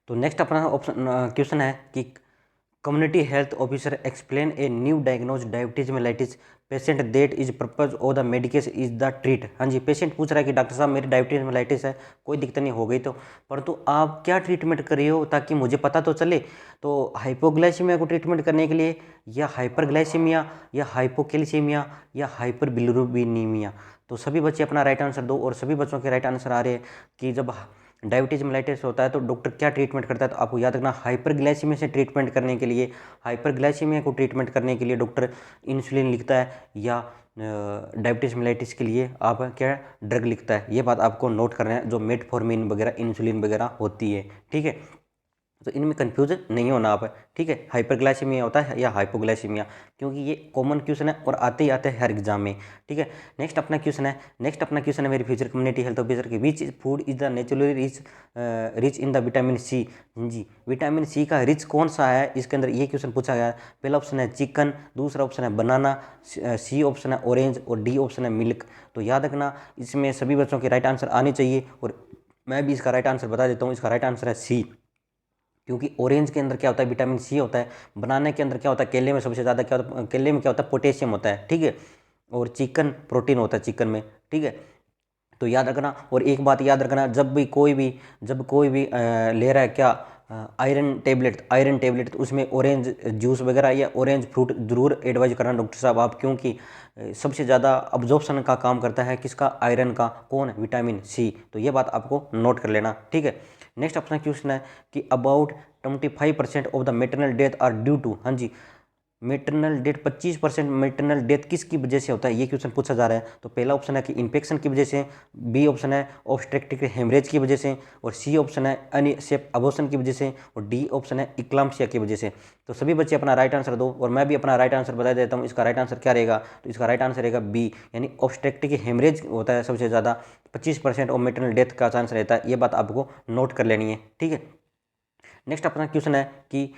तो नेक्स्ट अपना ऑप्शन क्वेश्चन है कि community health officer explain a new diagnose diabetes mellitus patient that is purpose of the medication is the treat. हाँ जी, पेशेंट पूछ रहा है कि डॉक्टर साहब मेरी डायबिटीज मेलाइटिस है, कोई दिक्कत नहीं हो गई तो, परंतु आप क्या ट्रीटमेंट कर रहे हो ताकि मुझे पता तो चले। तो हाइपोग्लाइसीमिया को ट्रीटमेंट करने के लिए, या हाइपरग्लाइसीमिया, या हाइपोकैल्सीमिया, या हाइपरबिलिरुबिनीमिया। तो सभी बच्चे अपना राइट आंसर दो, और सभी बच्चों के राइट आंसर आ रहे हैं कि जब डायबिटीज मेलाइटिस होता है तो डॉक्टर क्या ट्रीटमेंट करता है। तो आपको याद रखना हाइपरग्लाइसीमिया से ट्रीटमेंट करने के लिए, हाइपरग्लाइसीमिया को ट्रीटमेंट करने के लिए डॉक्टर इंसुलिन लिखता है, या डायबिटीज मेलाइटिस के लिए आप क्या ड्रग लिखता है। ये बात आपको नोट करना है, जो मेटफॉर्मिन वगैरह इंसुलिन वगैरह होती है, ठीक है। तो इनमें कंफ्यूजन नहीं होना आप, ठीक है, हाइपरग्लाइसीमिया होता है या हाइपोग्लाइसीमिया, क्योंकि ये कॉमन क्वेश्चन है और आते ही आते हैं हर एग्जाम में, ठीक है। नेक्स्ट अपना क्वेश्चन है मेरी फ्यूचर कम्युनिटी हेल्थ ऑफिसर की, which food is the naturally rich in the vitamin C. जी, विटामिन सी का रिच कौन सा है, इसके अंदर ये क्वेश्चन पूछा गया है। पहला ऑप्शन है चिकन, दूसरा ऑप्शन है बनाना, सी ऑप्शन है ऑरेंज, और डी ऑप्शन है मिल्क। तो याद रखना इसमें सभी बच्चों के राइट आंसर आने चाहिए, और मैं भी इसका राइट आंसर बता देता हूँ, इसका राइट आंसर है सी, क्योंकि ऑरेंज के अंदर क्या होता है विटामिन सी होता है, बनाने के अंदर क्या होता है, केले में सबसे ज़्यादा क्या होता है, केले में क्या होता है पोटेशियम होता है, ठीक है, और चिकन प्रोटीन होता है चिकन में, ठीक है। तो याद रखना, और एक बात याद रखना, जब कोई भी ले रहा है क्या आयरन टेबलेट, तो उसमें ऑरेंज जूस वगैरह या ऑरेंज फ्रूट जरूर एडवाइज करना डॉक्टर साहब आप, क्योंकि सबसे ज़्यादा अब्जॉर्प्शन का काम करता है किसका, आयरन का, कौन, विटामिन सी। तो ये बात आपको नोट कर लेना, ठीक है। नेक्स्ट अपना क्वेश्चन है कि about 25% of the maternal death are due to. हाँ जी, मेटरनल डेथ 25% मेटरनल डेथ किसकी वजह से होता है, ये क्वेश्चन पूछा जा रहा है। तो पहला ऑप्शन है कि इन्फेक्शन की वजह से, बी ऑप्शन है ऑब्स्ट्रक्टिव हेमरेज की वजह से, और सी ऑप्शन है अनसेफ अबॉर्शन की वजह से, और डी ऑप्शन है इक्लाम्सिया की वजह से। तो सभी बच्चे अपना राइट आंसर दो, और मैं भी अपना राइट आंसर बता देता हूँ। इसका राइट आंसर क्या रहेगा, तो इसका राइट आंसर रहेगा बी, यानी ऑब्स्ट्रक्टिव हेमरेज होता है सबसे ज़्यादा, 25% ऑफ मेटरनल डेथ का चांस रहता है। ये बात आपको नोट कर लेनी है, ठीक है। नेक्स्ट अपना क्वेश्चन है कि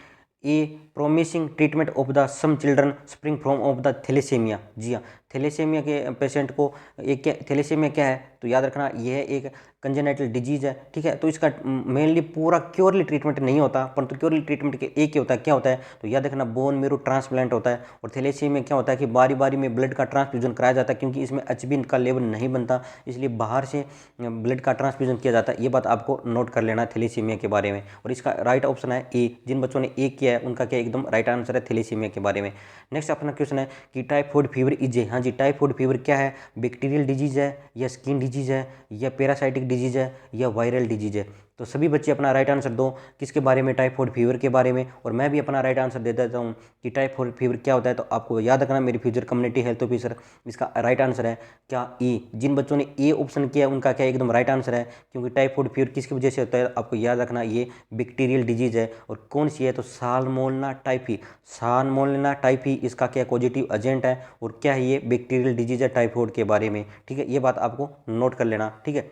a promising treatment of the some children spring from of the thalassemia. जी हाँ, थैलेसीमिया के पेशेंट को एक क्या, थैलेसीमिया क्या है, तो याद रखना यह एक कंजेनाइटल डिजीज है, ठीक है। तो इसका मेनली पूरा क्योरली ट्रीटमेंट नहीं होता, परंतु क्योरली ट्रीटमेंट के एक ही होता है, क्या होता है, तो याद रखना बोन मेरो ट्रांसप्लांट होता है। और थैलेसीमिया में क्या होता है कि बारी बारी में ब्लड का ट्रांसफ्यूजन कराया जाता है, क्योंकि इसमें HB का लेवल नहीं बनता, इसलिए बाहर से ब्लड का ट्रांसफ्यूजन किया जाता है। ये बात आपको नोट कर लेना है थैलेसीमिया के बारे में, और इसका राइट ऑप्शन है ए। जिन बच्चों ने ए किया है उनका क्या एकदम राइट आंसर है थैलेसीमिया के बारे में। नेक्स्ट अपना क्वेश्चन है कि टाइफाइड फीवर इज ए। हाँ जी, टाइफाइड फीवर क्या है, बैक्टीरियल डिजीज है, या स्किन डिजीज है, या पैरासाइटिक डिजीज है, या वायरल डिजीज है। तो सभी बच्चे अपना राइट आंसर दो, किसके बारे में, टाइफाइड फीवर के बारे में। और मैं भी अपना राइट आंसर दे देता हूँ कि टाइफाइड फीवर क्या होता है। तो आपको याद रखना मेरी फ्यूचर कम्युनिटी हेल्थ ऑफिसर, इसका राइट आंसर है क्या, ई। जिन बच्चों ने ए ऑप्शन किया उनका क्या एकदम राइट आंसर है, क्योंकि टाइफाइड फीवर किसकी वजह से होता है, आपको याद रखना ये बैक्टीरियल डिजीज है। और कौन सी है, तो साल्मोनेला टाइफी। साल्मोनेला टाइफी इसका क्या पॉजिटिव एजेंट है, और क्या है ये बैक्टीरियल डिजीज है टाइफाइड के बारे में, ठीक है। ये बात आपको नोट कर लेना, ठीक है।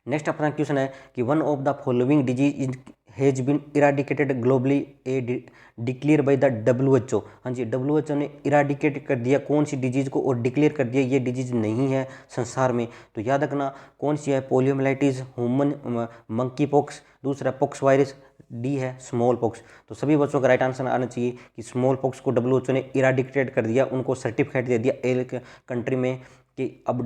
नेक्स्ट अपना क्वेश्चन है कि one of the following disease is has been eradicated globally a declare by the WHO। हाँ जी, WHO ने इराडिकेट कर दिया कौन सी डिजीज़ को और डिक्लेयर कर दिया ये डिजीज़ नहीं है संसार में। तो याद रखना कौन सी है, पोलियोमाइलाइटिस, ह्यूमन मंकी पॉक्स, दूसरा पॉक्स वायरस, डी है स्मॉल पॉक्स। तो सभी बच्चों का राइट आंसर आना चाहिए कि स्मॉल पॉक्स को WHO ने इराडिकेट कर दिया, उनको सर्टिफिकेट दे दिया एक कंट्री में कि अब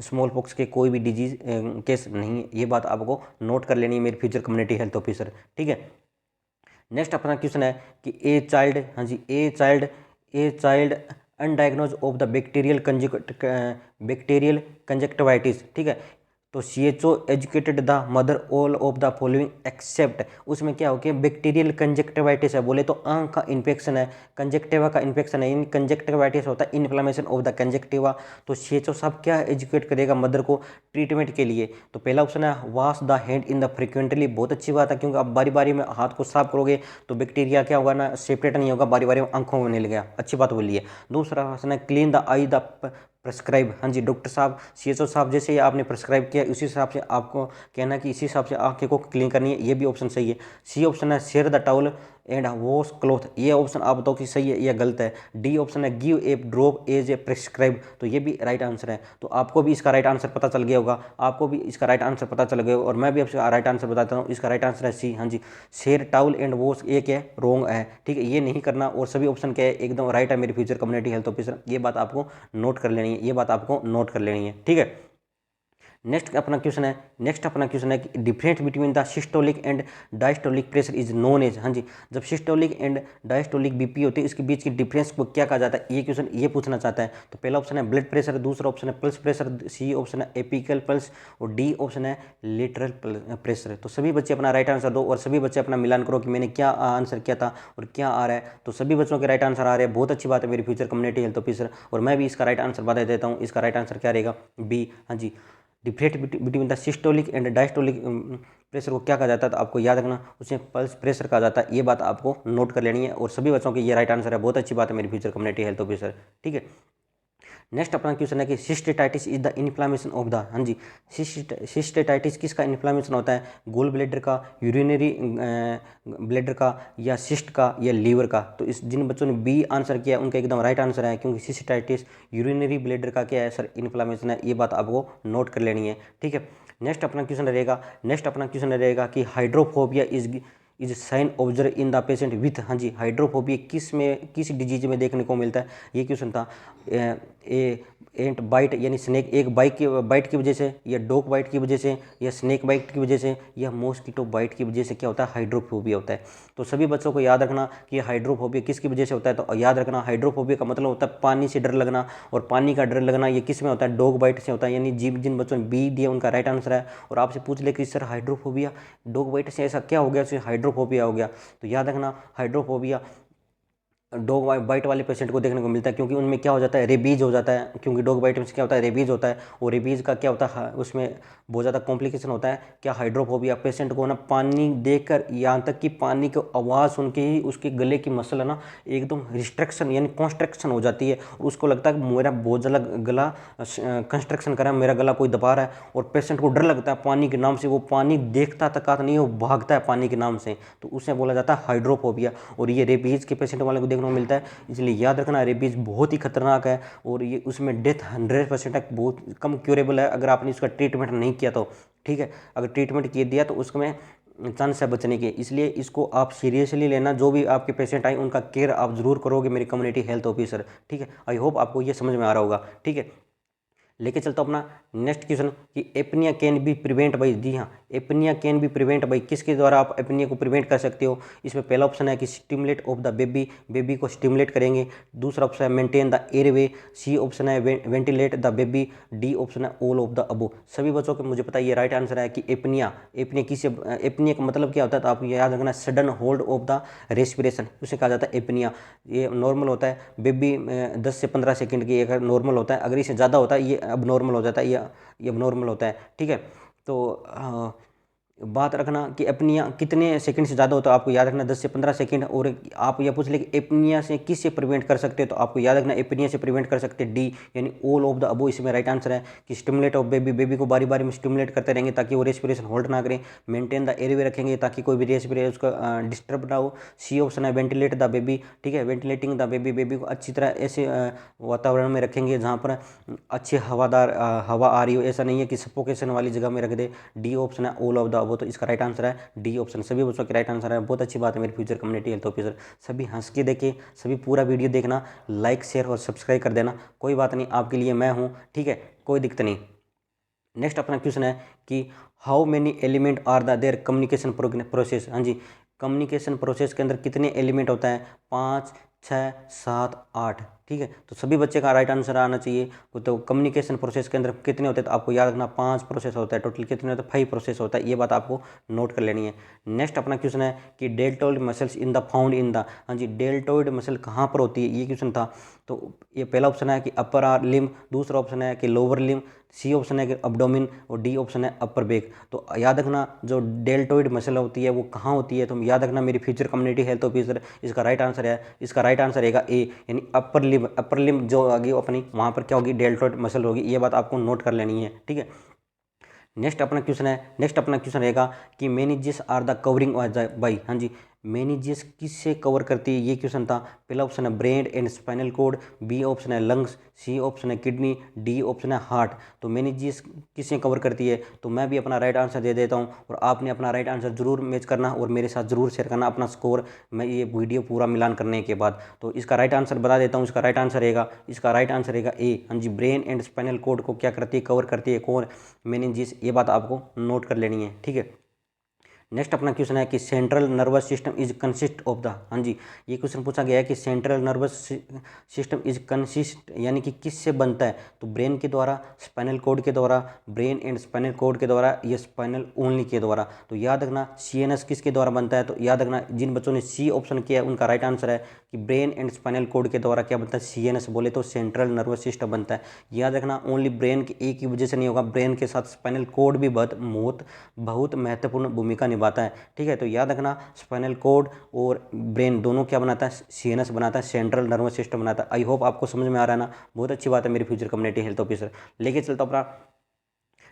स्मॉल पॉक्स के कोई भी डिजीज केस नहीं है। ये बात आपको नोट कर लेनी है मेरे फ्यूचर कम्युनिटी हेल्थ ऑफिसर, ठीक है। नेक्स्ट अपना क्वेश्चन है कि ए चाइल्ड, हाँ जी, a child undiagnose of the bacterial conjunctivitis, ठीक है। तो CHO educated the mother all of the following except, उसमें क्या हो गया, बैक्टीरियल कंजक्टिवाइटिस है, बोले तो आंख का इन्फेक्शन है, कंजक्टिवा का इन्फेक्शन है, इन कंजक्टिवाइटिस होता है इन्फ्लामेशन ऑफ द कंजक्टिवा। तो CHO सब क्या एजुकेट करेगा मदर को ट्रीटमेंट के लिए। तो पहला ऑप्शन है wash the hand in the frequently, बहुत अच्छी बात है क्योंकि आप बारी बारी में हाथ को साफ करोगे तो बैक्टीरिया क्या होगा ना, सेपरेट नहीं होगा, बारी बारी में आंखों में नहीं लगेगा, अच्छी बात बोली है। दूसरा ऑप्शन है clean the I the prescribe, हाँ जी, डॉक्टर साहब CHO साहब जैसे ही आपने प्रेस्क्राइब किया उसी हिसाब से आपको कहना कि इसी हिसाब से आंखें को क्लीन करनी है, ये भी ऑप्शन सही है। सी ऑप्शन है share the towel and wash cloth, ये ऑप्शन आप बताओ कि सही है या गलत है। डी ऑप्शन है give a drop as a prescribe, तो ये भी राइट आंसर है। तो आपको भी इसका राइट आंसर पता चल गया होगा, आपको भी इसका राइट आंसर पता चल गया होगा और मैं भी आपसे राइट आंसर बताता हूँ। इसका राइट आंसर है सी, हाँ जी, शेयर टाउल एंड वॉश, ये क्या है, रॉन्ग है, ठीक है, ये नहीं करना। और सभी ऑप्शन क्या है, एकदम राइट है मेरे फ्यूचर कम्युनिटी हेल्थ ऑफिसर, ये बात आपको नोट कर लेनी है, ये बात आपको नोट कर लेनी है, ठीक है। नेक्स्ट अपना क्वेश्चन है कि difference between the systolic and diastolic pressure is known as, हाँ जी, जब सिस्टोलिक एंड डायस्टोलिक BP होती है इसके बीच की डिफरेंस को क्या कहा जाता है, ये क्वेश्चन ये पूछना चाहता है। तो पहला ऑप्शन है ब्लड प्रेशर, दूसरा ऑप्शन है पल्स प्रेशर, सी ऑप्शन है एपिकल पल्स और डी ऑप्शन है लेटरल प्रेशर। तो सभी बच्चे अपना राइट आंसर दो और सभी बच्चे अपना मिलान करो कि मैंने क्या आंसर किया था और क्या आ रहा है। तो सभी बच्चों के राइट आंसर आ रहे हैं, बहुत अच्छी बात है मेरी फ्यूचर कम्युनिटी हेल्थ ऑफिसर। और मैं भी इसका राइट आंसर बता देता हूँ, इसका राइट आंसर क्या रहेगा, बी, हाँ जी, different between the systolic and diastolic pressure को क्या कहा जाता है, तो आपको याद रखना उसे पल्स प्रेशर कहा जाता है, ये बात आपको नोट कर लेनी है। और सभी बच्चों के ये राइट आंसर है, बहुत अच्छी बात है मेरी फ्यूचर कम्युनिटी हेल्थ ऑफिसर, ठीक है। नेक्स्ट अपना क्वेश्चन है कि cystitis is the inflammation of the, हाँ जी, सिस्टेटाइटिस किसका इन्फ्लामेशन होता है, गोल ब्लेडर का, यूरिनरी ब्लेडर का, या सिस्ट का, या लीवर का। तो इस जिन बच्चों ने बी आंसर किया उनका एकदम राइट आंसर है क्योंकि सिस्टेटाइटिस यूरिनरी ब्लेडर का क्या है सर, इन्फ्लामेशन है, ये बात आपको नोट कर लेनी है, ठीक है। नेक्स्ट अपना क्वेश्चन रहेगा कि hydrophobia is sine observe in the patient with, हाँ जी, हाइड्रोफोबिया किस डिजीज में देखने को मिलता है, ये क्वेश्चन था। एंट बाइट यानी स्नेक एक बाइट की वजह से, या डॉग बाइट की वजह से, या स्नेक बाइट की वजह से, या मॉस्किटो बाइट की वजह से क्या होता है, हाइड्रोफोबिया होता है। तो सभी बच्चों को याद रखना कि हाइड्रोफोबिया किसकी वजह से होता है। तो याद रखना हाइड्रोफोबिया का मतलब होता है पानी से डर लगना, और पानी का डर लगना ये किस में होता है, डॉग बाइट से होता है। यानी जिन बच्चों ने बी दिया उनका राइट आंसर है। और आपसे पूछ ले कि सर हाइड्रोफोबिया डॉग बाइट से ऐसा क्या हो गया, हाइड्रोफोबिया हो गया, तो याद रखना हाइड्रोफोबिया डॉग बाइट वाले पेशेंट को देखने को मिलता है क्योंकि उनमें क्या हो जाता है, रेबीज हो जाता है, क्योंकि डॉग बाइट में क्या होता है, रेबीज होता है। और रेबीज का क्या होता है, उसमें बहुत ज़्यादा कॉम्प्लिकेशन होता है, क्या हाइड्रोफोबिया पेशेंट को ना पानी देखकर, यहाँ तक कि पानी की आवाज़ सुन के ही उसके गले की मसल है ना एकदम रिस्ट्रिक्शन यानी कॉन्स्ट्रक्शन हो जाती है। उसको लगता है कि मेरा बहुत ज़्यादा गला कंस्ट्रक्शन करा, मेरा गला कोई दबा रहा है। और पेशेंट को डर लगता है पानी के नाम से, वो पानी देखता तक नहीं, वो भागता है पानी के नाम से, तो उसे बोला जाता है हाइड्रोफोबिया। और ये रेबीज के पेशेंट वाले को देखने को मिलता है, इसलिए याद रखना रेबीज बहुत ही खतरनाक है और ये उसमें डेथ 100% है, बहुत कम क्यूरेबल है अगर आपने इसका ट्रीटमेंट नहीं किया तो, ठीक है। अगर ट्रीटमेंट किए दिया तो उसमें चांस है बचने के, इसलिए इसको आप सीरियसली लेना। जो भी आपके पेशेंट आए उनका केयर आप जरूर करोगे मेरी कम्युनिटी हेल्थ ऑफिसर, ठीक है। आई होप आपको ये समझ में आ रहा होगा, ठीक है। लेके चलता हूँ अपना नेक्स्ट क्वेश्चन कि apnoea can be prevent by, जी हाँ, apnoea can be prevent by, किसके द्वारा आप एपनिया को प्रिवेंट कर सकते हो। इसमें पहला ऑप्शन है कि स्टिमुलेट ऑफ द बेबी को स्टिमुलेट करेंगे। दूसरा ऑप्शन है maintain the airway, C option है ventilate the baby, D option है ऑल ऑफ द अबो। सभी बच्चों को मुझे पता है ये राइट आंसर है कि एपनिया किसी एपनिया का मतलब क्या होता है, तो आप याद रखना sudden hold of the respiration, उसे कहा जाता है एपनिया। ये नॉर्मल होता है बेबी 10 से 15 सेकंड की अगर नॉर्मल होता है, अगर इससे ज़्यादा होता है ये अब नॉर्मल हो जाता है, ये अब नॉर्मल होता है, ठीक है। तो बात रखना कि एपनिया कितने सेकंड से ज़्यादा होता है, आपको याद रखना 10 से 15 सेकंड। और आप ये पूछ ले कि एपनिया से किस से प्रिवेंट कर सकते हैं, तो आपको याद रखना एपनिया से प्रिवेंट कर सकते हैं डी, यानी ऑल ऑफ द अबो इसमें राइट आंसर है। कि स्टिमुलेट ऑफ बेबी, बेबी को बारी बारी में स्टिमुलेट करते रहेंगे ताकि वो रेस्पिरेशन होल्ड ना करें। मेंटेन द एयरवे रखेंगे ताकि कोई भी रेस्पिरेशन उसका डिस्टर्ब ना हो। सी ऑप्शन है वेंटिलेट द बेबी, ठीक है, वेंटिलेटिंग द बेबी, बेबी को अच्छी तरह ऐसे वातावरण में रखेंगे जहाँ पर अच्छी हवादार हवा आ रही हो, ऐसा नहीं है कि सफोकेशन वाली जगह में रख दे। डी ऑप्शन है ऑल ऑफ द अबव, तो इसका राइट आंसर है डी ऑप्शन। सभी बच्चों के राइट आंसर है। बहुत अच्छी बात है मेरे फ्यूचर कम्युनिटी हेल्थ ऑफिसर। सभी हंस के देखें, सभी पूरा वीडियो देखना, लाइक शेयर और सब्सक्राइब कर देना। कोई बात नहीं, आपके लिए मैं हूँ, ठीक है, कोई दिक्कत नहीं। नेक्स्ट अपना क्वेश्चन है कि how many element are the there communication process. हाँ जी, कम्युनिकेशन प्रोसेस के अंदर कितने एलिमेंट होता है, 5, 6, 7, 8, ठीक है। तो सभी बच्चे का राइट आंसर आना चाहिए। तो कम्युनिकेशन प्रोसेस के अंदर कितने होते हैं, तो आपको याद रखना 5 प्रोसेस होता है। टोटल कितने होते हैं, 5 प्रोसेस होता है। ये बात आपको नोट कर लेनी है। नेक्स्ट अपना क्वेश्चन है कि deltoid muscles in the found in the, हाँ जी, डेल्टोइड मसल कहाँ पर होती है, ये क्वेश्चन था। तो ये पहला ऑप्शन है कि अपर आर लिम्ब, दूसरा ऑप्शन है कि लोअर लिम्ब, सी ऑप्शन है कि अब्डोमिन, और डी ऑप्शन है अपर बैक। तो याद रखना जो डेल्टोइड मसल होती है वो कहाँ होती है, तो याद रखना मेरी फ्यूचर कम्युनिटी हेल्थ ऑफिसर, इसका राइट आंसर है, इसका राइट आंसर रहेगा ए, यानी अपर लिम्ब। अपर लिम्ब जो होगी अपनी, वहाँ पर क्या होगी, डेल्टोइड मसल होगी। ये बात आपको नोट कर लेनी है, ठीक है। नेक्स्ट अपना क्वेश्चन है, नेक्स्ट अपना क्वेश्चन रहेगा कि meninges are the covering by, हाँ जी, मेनिजेस किससे कवर करती है, ये क्वेश्चन था। पहला ऑप्शन है brain and spinal cord, B option है लंग्स, सी ऑप्शन है किडनी, डी ऑप्शन है हार्ट। तो मेनिजेस किससे कवर करती है, तो मैं भी अपना राइट आंसर दे देता हूँ, और आपने अपना राइट आंसर जरूर मैच करना और मेरे साथ जरूर शेयर करना अपना स्कोर, मैं ये वीडियो पूरा मिलान करने के बाद। तो इसका राइट आंसर बता देता हूँ, इसका राइट आंसर रहेगा, इसका राइट आंसर रहेगा ए, हाँ जी, ब्रेन एंड स्पाइनल कोड को क्या करती है, कवर करती है कौन, मेनिंजेस। ये बात आपको नोट कर लेनी है, ठीक है। नेक्स्ट अपना क्वेश्चन है कि central nervous system is consist of the, हाँ जी, ये क्वेश्चन पूछा गया है कि central nervous system is consist यानी कि किससे बनता है, तो ब्रेन के द्वारा, स्पाइनल कोड के द्वारा, ब्रेन एंड स्पाइनल कोड के द्वारा, या स्पाइनल ओनली के द्वारा। तो याद रखना सीएनएस किसके द्वारा बनता है, तो याद रखना जिन बच्चों ने सी ऑप्शन किया है उनका राइट आंसर है कि ब्रेन एंड स्पाइनल कोड के द्वारा क्या बनता है, सीएनएस बोले तो सेंट्रल नर्वस सिस्टम बनता है। याद रखना ओनली ब्रेन के एक ही वजह से नहीं होगा, ब्रेन के साथ स्पाइनल कोड भी बहुत महत्वपूर्ण भूमिका निभाता है, ठीक है। तो याद रखना स्पाइनल कोड और ब्रेन दोनों क्या बनाता है, सीएनएस बनाता है, सेंट्रल नर्वस सिस्टम बनाता है। आई होप आपको समझ में आ रहा है ना, बहुत अच्छी बात है मेरी फ्यूचर कम्युनिटी हेल्थ ऑफिसर। लेके चलता हूँ अपना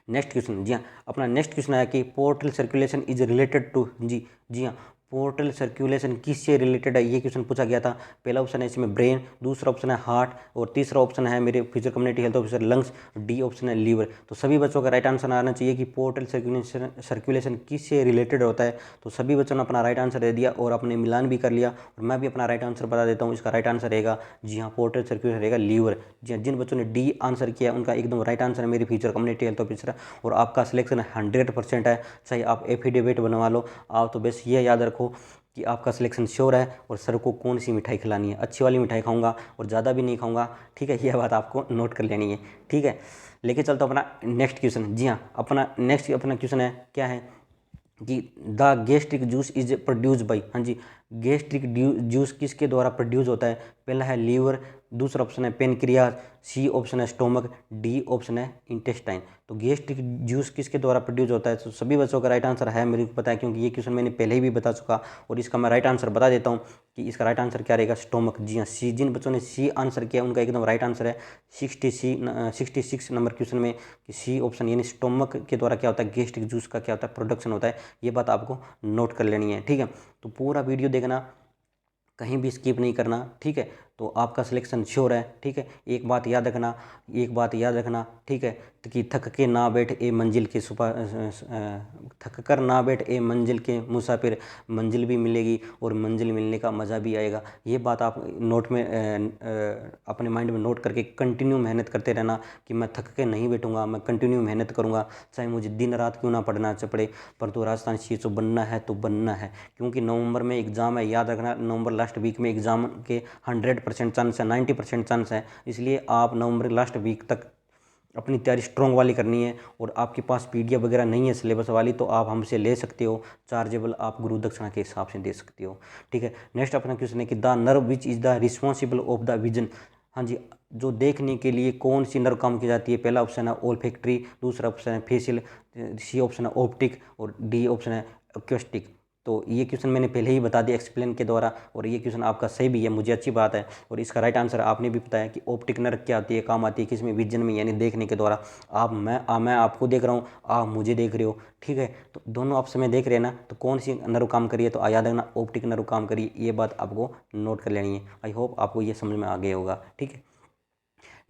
नेक्स्ट क्वेश्चन। जी हाँ, अपना नेक्स्ट क्वेश्चन है कि portal circulation is related to, जी हाँ, पोर्टल सर्कुलेशन किससे रिलेटेड है, ये क्वेश्चन पूछा गया था। पहला ऑप्शन है इसमें ब्रेन, दूसरा ऑप्शन है हार्ट, और तीसरा ऑप्शन है मेरे future community health officer lungs, D option है लीवर। तो सभी बच्चों का राइट आंसर आना चाहिए कि पोर्टल सर्कुलेशन किससे रिलेटेड होता है। तो सभी बच्चों ने अपना राइट आंसर दे दिया और अपने मिलान भी कर लिया, और मैं भी अपना राइट आंसर बता देता हूँ। इसका राइट आंसर रहेगा, जी हाँ, पोर्टल सर्कुलेशन रहेगा लीवर। जी हाँ, जिन बच्चों ने डी आंसर किया उनका एकदम राइट आंसर है मेरी फ्यूचर कम्युनिटी हेल्थ ऑफिसर, और आपका सिलेक्शन 100% है। चाहे आप एफिडेविट बनवा लो, आप तो बस ये याद रखो कि आपका सिलेक्शन श्योर है, और सर को कौन सी मिठाई खिलानी है, अच्छी वाली मिठाई खाऊंगा और ज़्यादा भी नहीं खाऊंगा, ठीक है। यह बात आपको नोट कर लेनी है, ठीक है। लेके चलता हूँ अपना नेक्स्ट क्वेश्चन। जी हाँ, अपना नेक्स्ट अपना क्वेश्चन है क्या है कि the gastric juice is produce by, हाँ जी, गैस्ट्रिक जूस किसके द्वारा प्रोड्यूस होता है। पहला है लीवर, दूसरा ऑप्शन है पेनक्रियाज, सी ऑप्शन है स्टोमक, डी ऑप्शन है इंटेस्टाइन। तो गैस्ट्रिक जूस किसके द्वारा प्रोड्यूस होता है, तो सभी बच्चों का राइट आंसर है, मेरे को पता है क्योंकि ये क्वेश्चन मैंने पहले ही भी बता चुका, और इसका मैं राइट आंसर बता देता हूँ कि इसका राइट आंसर क्या रहेगा, स्टोमक। जी हाँ, सी, जिन बच्चों ने सी आंसर किया उनका एकदम राइट आंसर है 66 नंबर क्वेश्चन में कि सी ऑप्शन, यानी स्टोमक के द्वारा क्या होता है, गैस्ट्रिक जूस का क्या होता है, प्रोडक्शन होता है। ये बात आपको नोट कर लेनी है, ठीक है। तो पूरा वीडियो देखना, कहीं भी स्किप नहीं करना, ठीक है। तो आपका सिलेक्शन श्योर है, ठीक है। एक बात याद रखना, एक बात याद रखना, ठीक है, कि थक के ना बैठ ए मंजिल के थक कर ना बैठ ए मंजिल के मुसाफिर, मंजिल भी मिलेगी और मंजिल मिलने का मज़ा भी आएगा। ये बात आप नोट में अपने माइंड में नोट करके कंटिन्यू मेहनत करते रहना कि मैं थक के नहीं बैठूंगा, मैं कंटिन्यू मेहनत करूंगा, चाहे मुझे दिन रात क्यों ना पढ़ना पड़े, पर तो राजस्थान शीर्ष बनना है तो बनना है। क्योंकि नवंबर में एग्ज़ाम है, याद रखना, नवंबर लास्ट वीक में एग्ज़ाम के 100% चांस है, 90% चांस है। इसलिए आप नवंबर लास्ट वीक तक अपनी तैयारी स्ट्रॉन्ग वाली करनी है। और आपके पास पीडीएफ वगैरह नहीं है सिलेबस वाली, तो आप हमसे ले सकते हो, चार्जेबल आप गुरु दक्षिणा के हिसाब से दे सकते हो, ठीक है। नेक्स्ट अपना क्वेश्चन है कि the nerve which is the responsible of the vision, हाँ जी, जो देखने के लिए कौन सी नर्व काम की जाती है? पहला ऑप्शन है ओल्फैक्टरी, दूसरा ऑप्शन है फेशियल, सी ऑप्शन है ऑप्टिक और डी ऑप्शन है एक्वेस्टिक। तो ये क्वेश्चन मैंने पहले ही बता दिया एक्सप्लेन के द्वारा, और ये क्वेश्चन आपका सही भी है, मुझे अच्छी बात है। और इसका राइट आंसर आपने भी बताया कि ऑप्टिक नर्व क्या होती है, काम आती है किसमें? विजन में, यानी देखने के द्वारा। आप मैं आपको देख रहा हूँ, आप मुझे देख रहे हो, ठीक है। तो दोनों आपस में देख रहे हैं ना, तो कौन सी नर्व काम करिए? तो याद रखना ऑप्टिक नर्व काम करिए, ये बात आपको नोट कर लेनी है। आई होप आपको ये समझ में आ गया होगा, ठीक है।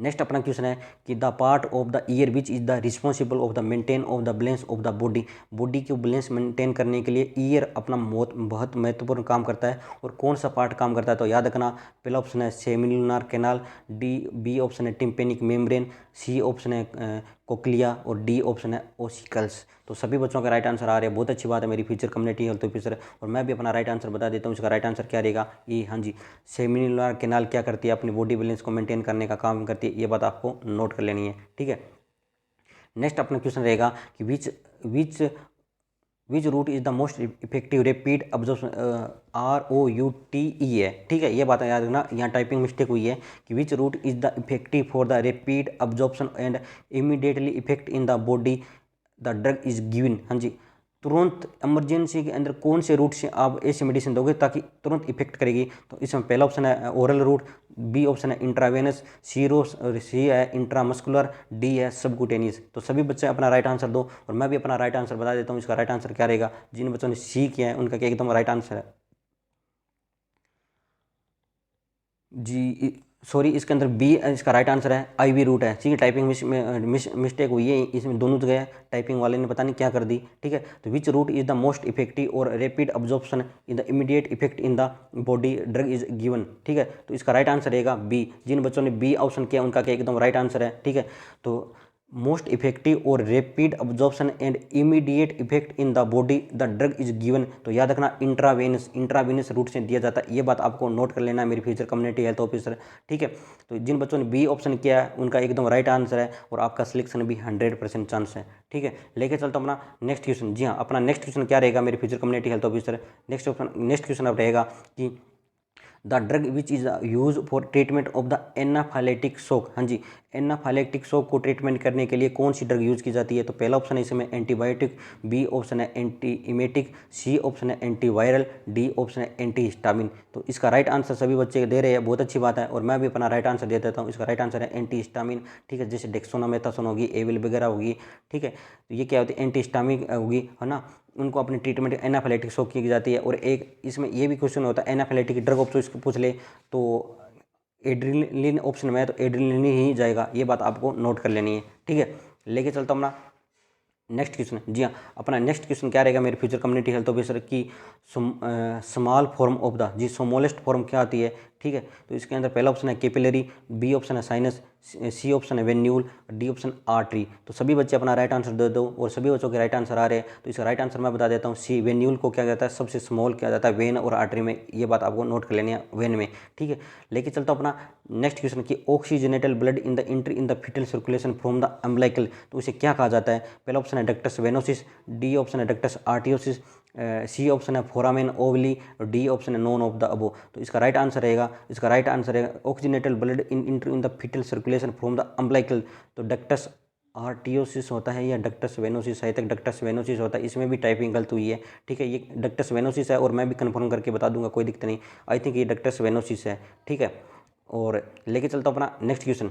नेक्स्ट अपना क्वेश्चन है कि the part of the year which is the responsible of the maintain of the balance of the body. Body को बैलेंस मेंटेन करने के लिए ईयर अपना बहुत महत्वपूर्ण काम करता है। और कौन सा पार्ट काम करता है? तो याद रखना पहला ऑप्शन है सेमिलुनर कैनाल, बी ऑप्शन है टिम्पेनिक मेम्ब्रेन, सी ऑप्शन है कोक्लिया और डी ऑप्शन है ओसिकल्स। तो सभी बच्चों का राइट आंसर आ रहा है, बहुत अच्छी बात है मेरी फ्यूचर कम्युनिटी हेल्थ ऑफिसर। और मैं भी अपना राइट आंसर बता देता हूँ, इसका राइट आंसर क्या रहेगा? ये, हाँ जी, सेमिलुनर कैनाल क्या करती है? अपनी बॉडी बैलेंस को मेंटेन करने का काम करती है, ये बात आपको नोट कर लेनी है, ठीक है। नेक्स्ट अपना क्वेश्चन रहेगा कि विच route is the most effective rapid absorption, ROUTE है, ठीक है। ये बात याद रखना, यहाँ टाइपिंग मिस्टेक हुई है कि विच route is the effective for the rapid absorption and immediately effect in the body the drug is given. हाँ जी, तुरंत इमरजेंसी के अंदर कौन से रूट से आप ऐसी मेडिसिन दोगे ताकि तुरंत इफेक्ट करेगी? तो इसमें पहला ऑप्शन है ओरल रूट, बी ऑप्शन है इंट्रावेनस, सी है इंट्रामस्कुलर, डी है सबक्यूटेनियस। तो सभी बच्चे अपना राइट आंसर दो, और मैं भी अपना राइट आंसर बता देता हूँ। इसका राइट आंसर क्या रहेगा? जिन बच्चों ने सी किया है उनका क्या एकदम राइट आंसर है जी, सॉरी, इसके अंदर बी इसका राइट आंसर है, IV रूट है, ठीक है। टाइपिंग मिस्टेक हुई है इसमें, दोनों जगह टाइपिंग वाले ने पता नहीं क्या कर दी, ठीक है। तो which route is the most effective और rapid absorption in the immediate effect in the body drug is given, ठीक है। तो इसका राइट आंसर रहेगा बी। जिन बच्चों ने बी ऑप्शन किया उनका क्या एकदम राइट आंसर है, ठीक है। तो मोस्ट इफेक्टिव और rapid absorption and immediate effect in the body the drug is given. तो याद रखना इंट्रावेनस रूट से दिया जाता है, ये बात आपको नोट कर लेना है मेरी फ्यूचर कम्युनिटी हेल्थ ऑफिसर, ठीक है। तो जिन बच्चों ने बी ऑप्शन किया है उनका एकदम राइट आंसर है, और आपका सिलेक्शन भी 100% चांस है, ठीक है। लेके चलता हूँ अपना नेक्स्ट क्वेश्चन। जी हाँ, अपना नेक्स्ट क्वेश्चन क्या रहेगा मेरी future community health officer? Next question अब रहेगा कि the drug which is use for treatment of the anaphylactic shock. हाँ जी, एनाफाइलेटिक शॉक को ट्रीटमेंट करने के लिए कौन सी ड्रग यूज की जाती है? तो पहला ऑप्शन है इसमें एंटीबायोटिक, बी ऑप्शन है एंटी इमेटिक, सी ऑप्शन है एंटीवायरल, डी ऑप्शन है एंटी हिस्टामिन। तो इसका राइट आंसर सभी बच्चे दे रहे हैं, बहुत अच्छी बात है, और मैं भी अपना राइट आंसर दे देता हूँ। इसका राइट आंसर है एंटी हिस्टामिन, ठीक है। जैसे डेक्सोनामेथासोन होगी, एविल वगैरह होगी, ठीक है। तो ये क्या होती है? एंटी हिस्टामिन होगी, है ना। उनको अपनी ट्रीटमेंट एनाफाइलेटिक शॉक की जाती है। और एक इसमें ये भी क्वेश्चन होता है एनाफाइलेटिक ड्रग ऑफ चॉइस पूछ ले तो एड्रेनलिन ऑप्शन में है, तो एड्रेनलिन ही जाएगा, ये बात आपको नोट कर लेनी है, ठीक है। लेके चलता हूँ अपना नेक्स्ट क्वेश्चन। जी हाँ, अपना नेक्स्ट क्वेश्चन क्या रहेगा मेरे फ्यूचर कम्युनिटी हेल्थ ऑफिसर की? स्मॉल फॉर्म ऑफ द, जी स्मॉलेस्ट फॉर्म क्या आती है, ठीक है। तो इसके अंदर पहला ऑप्शन है कैपिलरी, बी ऑप्शन है साइनस, सी ऑप्शन है वेन्यूल, डी ऑप्शन आर्टरी। तो सभी बच्चे अपना राइट आंसर दे दो, और सभी बच्चों के राइट आंसर आ रहे हैं। तो इसका राइट आंसर मैं बता देता हूँ, सी वेन्यूल को क्या कहता है? सबसे स्मॉल क्या जाता है? वेन और आर्टरी में, ये बात आपको नोट कर लेनी है, वेन में, ठीक है। लेके चलता हूँ अपना नेक्स्ट क्वेश्चन की oxygenated blood in the entry in the foetal circulation from the umbilical. तो उसे क्या कहा जाता है? पहला ऑप्शन है डक्टस वेनोसिस, डी ऑप्शन है डक्टस आर्टियोसिस, सी ऑप्शन है फोरामेन ओवली, डी ऑप्शन है नॉन ऑफ द अबो। तो इसका राइट आंसर रहेगा, इसका राइट आंसर है oxygenated blood in the foetal circulation from the umbilical. तो डक्टस आर्टियोसिस होता है या डक्टस वेनोसिस है? तक डक्टस वेनोसिस होता है, इसमें भी टाइपिंग गलत हुई है, ठीक है। ये डक्टस वेनोसिस है, और मैं भी कंफर्म करके बता दूंगा, कोई दिक्कत नहीं। आई थिंक ये डक्टस वेनोसिस है, ठीक है। और लेके चलता हूँ अपना नेक्स्ट क्वेश्चन।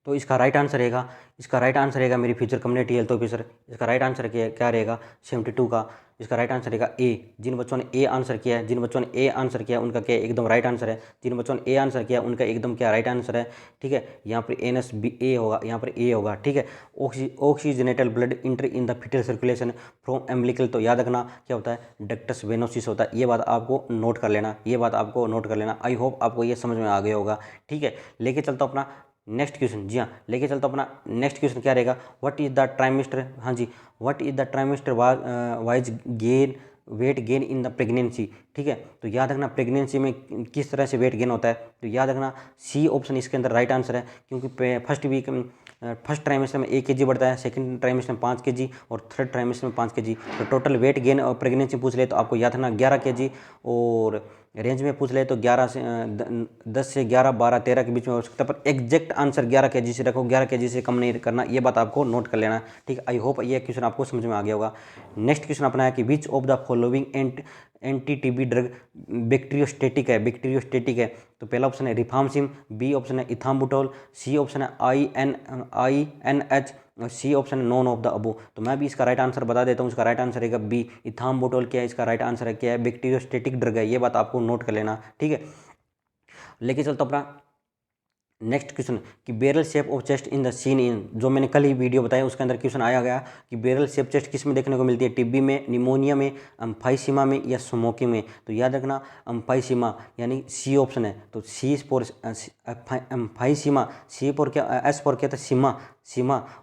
तो इसका राइट आंसर रहेगा मेरी फ्यूचर कम्युनिटी हेल्थ ऑफिसर। इसका राइट आंसर क्या रहेगा? 72 का। इसका राइट आंसर रहेगा ए। जिन बच्चों ने ए आंसर किया है उनका क्या एकदम राइट आंसर है। जिन बच्चों ने ए आंसर किया उनका एकदम क्या राइट आंसर है, ठीक है। यहाँ पर एनएस बी ए होगा, यहाँ पर ए होगा, ठीक है। Oxygenated blood enter in the foetal circulation from umbilical. तो याद रखना क्या होता है? डक्टस वेनोसिस होता है, ये बात आपको नोट कर लेना, आई होप आपको ये समझ में आ गया होगा, ठीक है। लेके चलता हूँ अपना नेक्स्ट क्वेश्चन। जी हाँ, लेके चलता हूँ अपना नेक्स्ट क्वेश्चन क्या रहेगा? व्हाट इज द ट्राइमेस्टर, हाँ जी, what is the trimester wise gain weight gain in the pregnancy, ठीक है। तो याद रखना प्रेगनेंसी में किस तरह से वेट गेन होता है, तो याद रखना सी ऑप्शन इसके अंदर राइट आंसर है, क्योंकि फर्स्ट ट्राइमेस्टर में 1 kg बढ़ता है, सेकंड ट्राइमेस्टर में 5 kg और थर्ड ट्राइमेस्टर में 5 kg। तो टोटल वेट गेन और प्रेगनेंसी पूछ ले तो आपको याद रखना 11 kg, और रेंज में पूछ ले तो 10 से 11, 12, 13 के बीच में हो सकता है, पर एग्जैक्ट आंसर 11 kg से रखो, 11 kg से कम नहीं करना, ये बात आपको नोट कर लेना। ठीक है, आई होप ये क्वेश्चन आपको समझ में आ गया होगा। नेक्स्ट क्वेश्चन अपना है कि which of the following anti TB drug bacteriostatic है। तो पहला ऑप्शन है रिफाम्सिन, बी ऑप्शन है इथाम्बुटोल, सी ऑप्शन है INH और सी ऑप्शन है नॉन ऑफ द अबो। तो मैं भी इसका राइट आंसर बता देता हूँ, इसका राइट आंसर है बी इथाम्बुटोल। क्या है इसका राइट आंसर है, क्या है, बैक्टीरियोस्टेटिक ड्रग है, ये बात आपको नोट कर लेना। ठीक है, लेके चलता अपना नेक्स्ट क्वेश्चन कि barrel shape of chest in the seen in, जो मैंने कल ही वीडियो बताया उसके अंदर क्वेश्चन आया गया कि बैरल शेप चेस्ट किस में देखने को मिलती है, टीबी में, निमोनिया में, एम्फाइसीमा में या स्मोकिंग में। तो याद रखना एम्फाइसीमा यानी सी ऑप्शन है। तो सी फॉर एम्फाइसीमा, सी फॉर क्या, एस फॉर क्या था, सीमा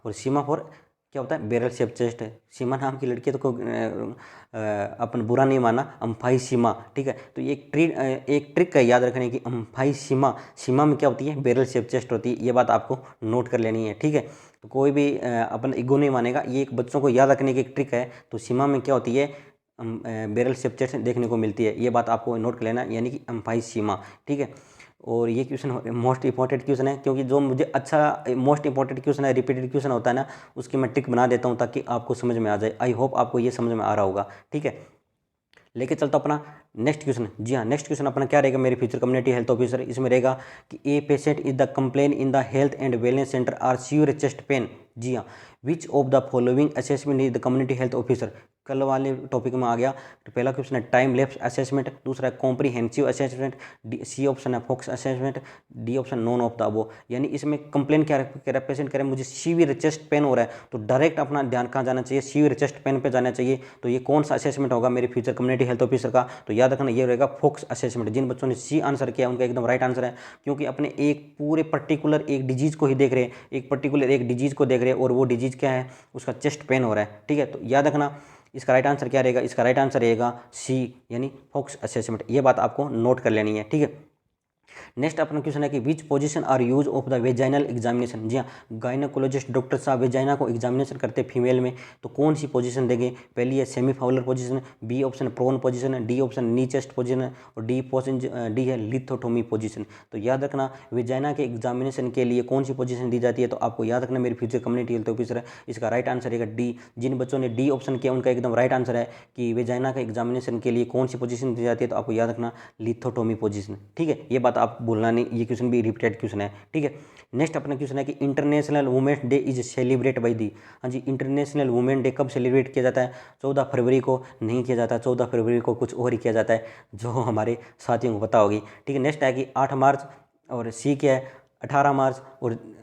और सीमा फॉर क्या होता है, बैरल शेप चेस्ट है। सीमा नाम की लड़की तो को अपन बुरा नहीं माना, एम्फाइसीमा। ठीक है, तो ये एक ट्रिक है याद रखने की, एम्फाइसीमा, सीमा में क्या होती है, बैरल शेप चेस्ट होती है, ये बात आपको नोट कर लेनी है। ठीक है, तो कोई भी अपन ईगो नहीं मानेगा, ये एक बच्चों को याद रखने की एक ट्रिक है। तो सीमा में क्या होती है, बैरल शेप चेस्ट देखने को मिलती है, ये बात आपको नोट कर लेना, यानी कि एम्फाइसीमा। ठीक है, और ये क्वेश्चन मोस्ट इंपॉर्टेंट क्वेश्चन है, क्योंकि जो मुझे अच्छा मोस्ट इंपॉर्टेंट क्वेश्चन है, रिपीटेड क्वेश्चन होता है ना, उसकी मैं ट्रिक बना देता हूँ ताकि आपको समझ में आ जाए। आई होप आपको ये समझ में आ रहा होगा। ठीक है, लेके चलता अपना नेक्स्ट क्वेश्चन। जी हाँ, नेक्स्ट क्वेश्चन अपना क्या रहेगा, मेरे फ्यूचर कम्युनिटी हेल्थ ऑफिसर। इसमें रहेगा कि a patient is the complain in the health and wellness centre are severe chest pain. जी हाँ, which of the following assessment is the community health officer. कल वाले टॉपिक में आ गया। तो पहला क्वेश्चन है टाइम लैप्स असेसमेंट, दूसरा है कॉम्प्रीहेंसिव असेसमेंट, सी ऑप्शन है focus assessment, D option none of the above. यानी इसमें कंप्लेन क्या कह रहा है, पेशेंट कह रहा है मुझे सीवियर चेस्ट पेन हो रहा है, तो डायरेक्ट अपना ध्यान कहाँ जाना चाहिए, सीवियर चेस्ट पेन पे जाना चाहिए। तो ये कौन सा असेसमेंट होगा मेरे फ्यूचर कम्युनिटी हेल्थ ऑफिसर का, तो याद रखना ये रहेगा फोक्स असेसमेंट। जिन बच्चों ने सी आंसर किया उनका एकदम राइट आंसर है, क्योंकि अपने एक पूरे पर्टिकुलर एक डिजीज को ही देख रहे हैं, एक पर्टिकुलर एक डिजीज को देख रहे हैं, और वो डिजीज क्या है, उसका चेस्ट पेन हो रहा है। ठीक है, तो याद रखना इसका राइट आंसर क्या रहेगा, इसका राइट आंसर रहेगा सी यानी फोक्स असेसमेंट, ये बात आपको नोट कर लेनी है। ठीक है, नेक्स्ट अपना क्वेश्चन है कि which position are use of the vaginal examination. जी हाँ, गायनोकोलॉजिस्ट डॉक्टर साहब वेजाइना को एग्जामिनेशन करते हैं फीमेल में, तो कौन सी पोजीशन देंगे। पहली है semi Fowler position, B option prone position है, D option knee chest position है, और डी है लिथोटोमी पोजीशन। तो याद रखना वेजाइना के एग्जामिनेशन के लिए कौन सी पोजीशन दी जाती है, तो आपको याद रखना मेरी फ्यूचर कम्युनिटी हेल्थ ऑफिसर है, इसका राइट आंसर रहेगा डी। जिन बच्चों ने डी ऑप्शन किया उनका एकदम राइट आंसर है कि वेजाइना के एग्जामिनेशन के लिए कौन सी पोजीशन दी जाती है, तो आपको याद रखना लिथोटोमी पोजीशन। ठीक है, ये बात आप भूलना नहीं, ये क्वेश्चन भी रिपीटेड क्वेश्चन है। ठीक है, नेक्स्ट अपना क्वेश्चन है कि international women's day is celebrate by the. हाँ जी, इंटरनेशनल वुमेन डे कब सेलिब्रेट किया जाता है, 14 फरवरी को नहीं किया जाता, 14 फरवरी को कुछ और ही किया जाता है, जो हमारे साथियों को पता होगी। ठीक है, नेक्स्ट है कि 8 मार्च, और सी क्या है 18 मार्च,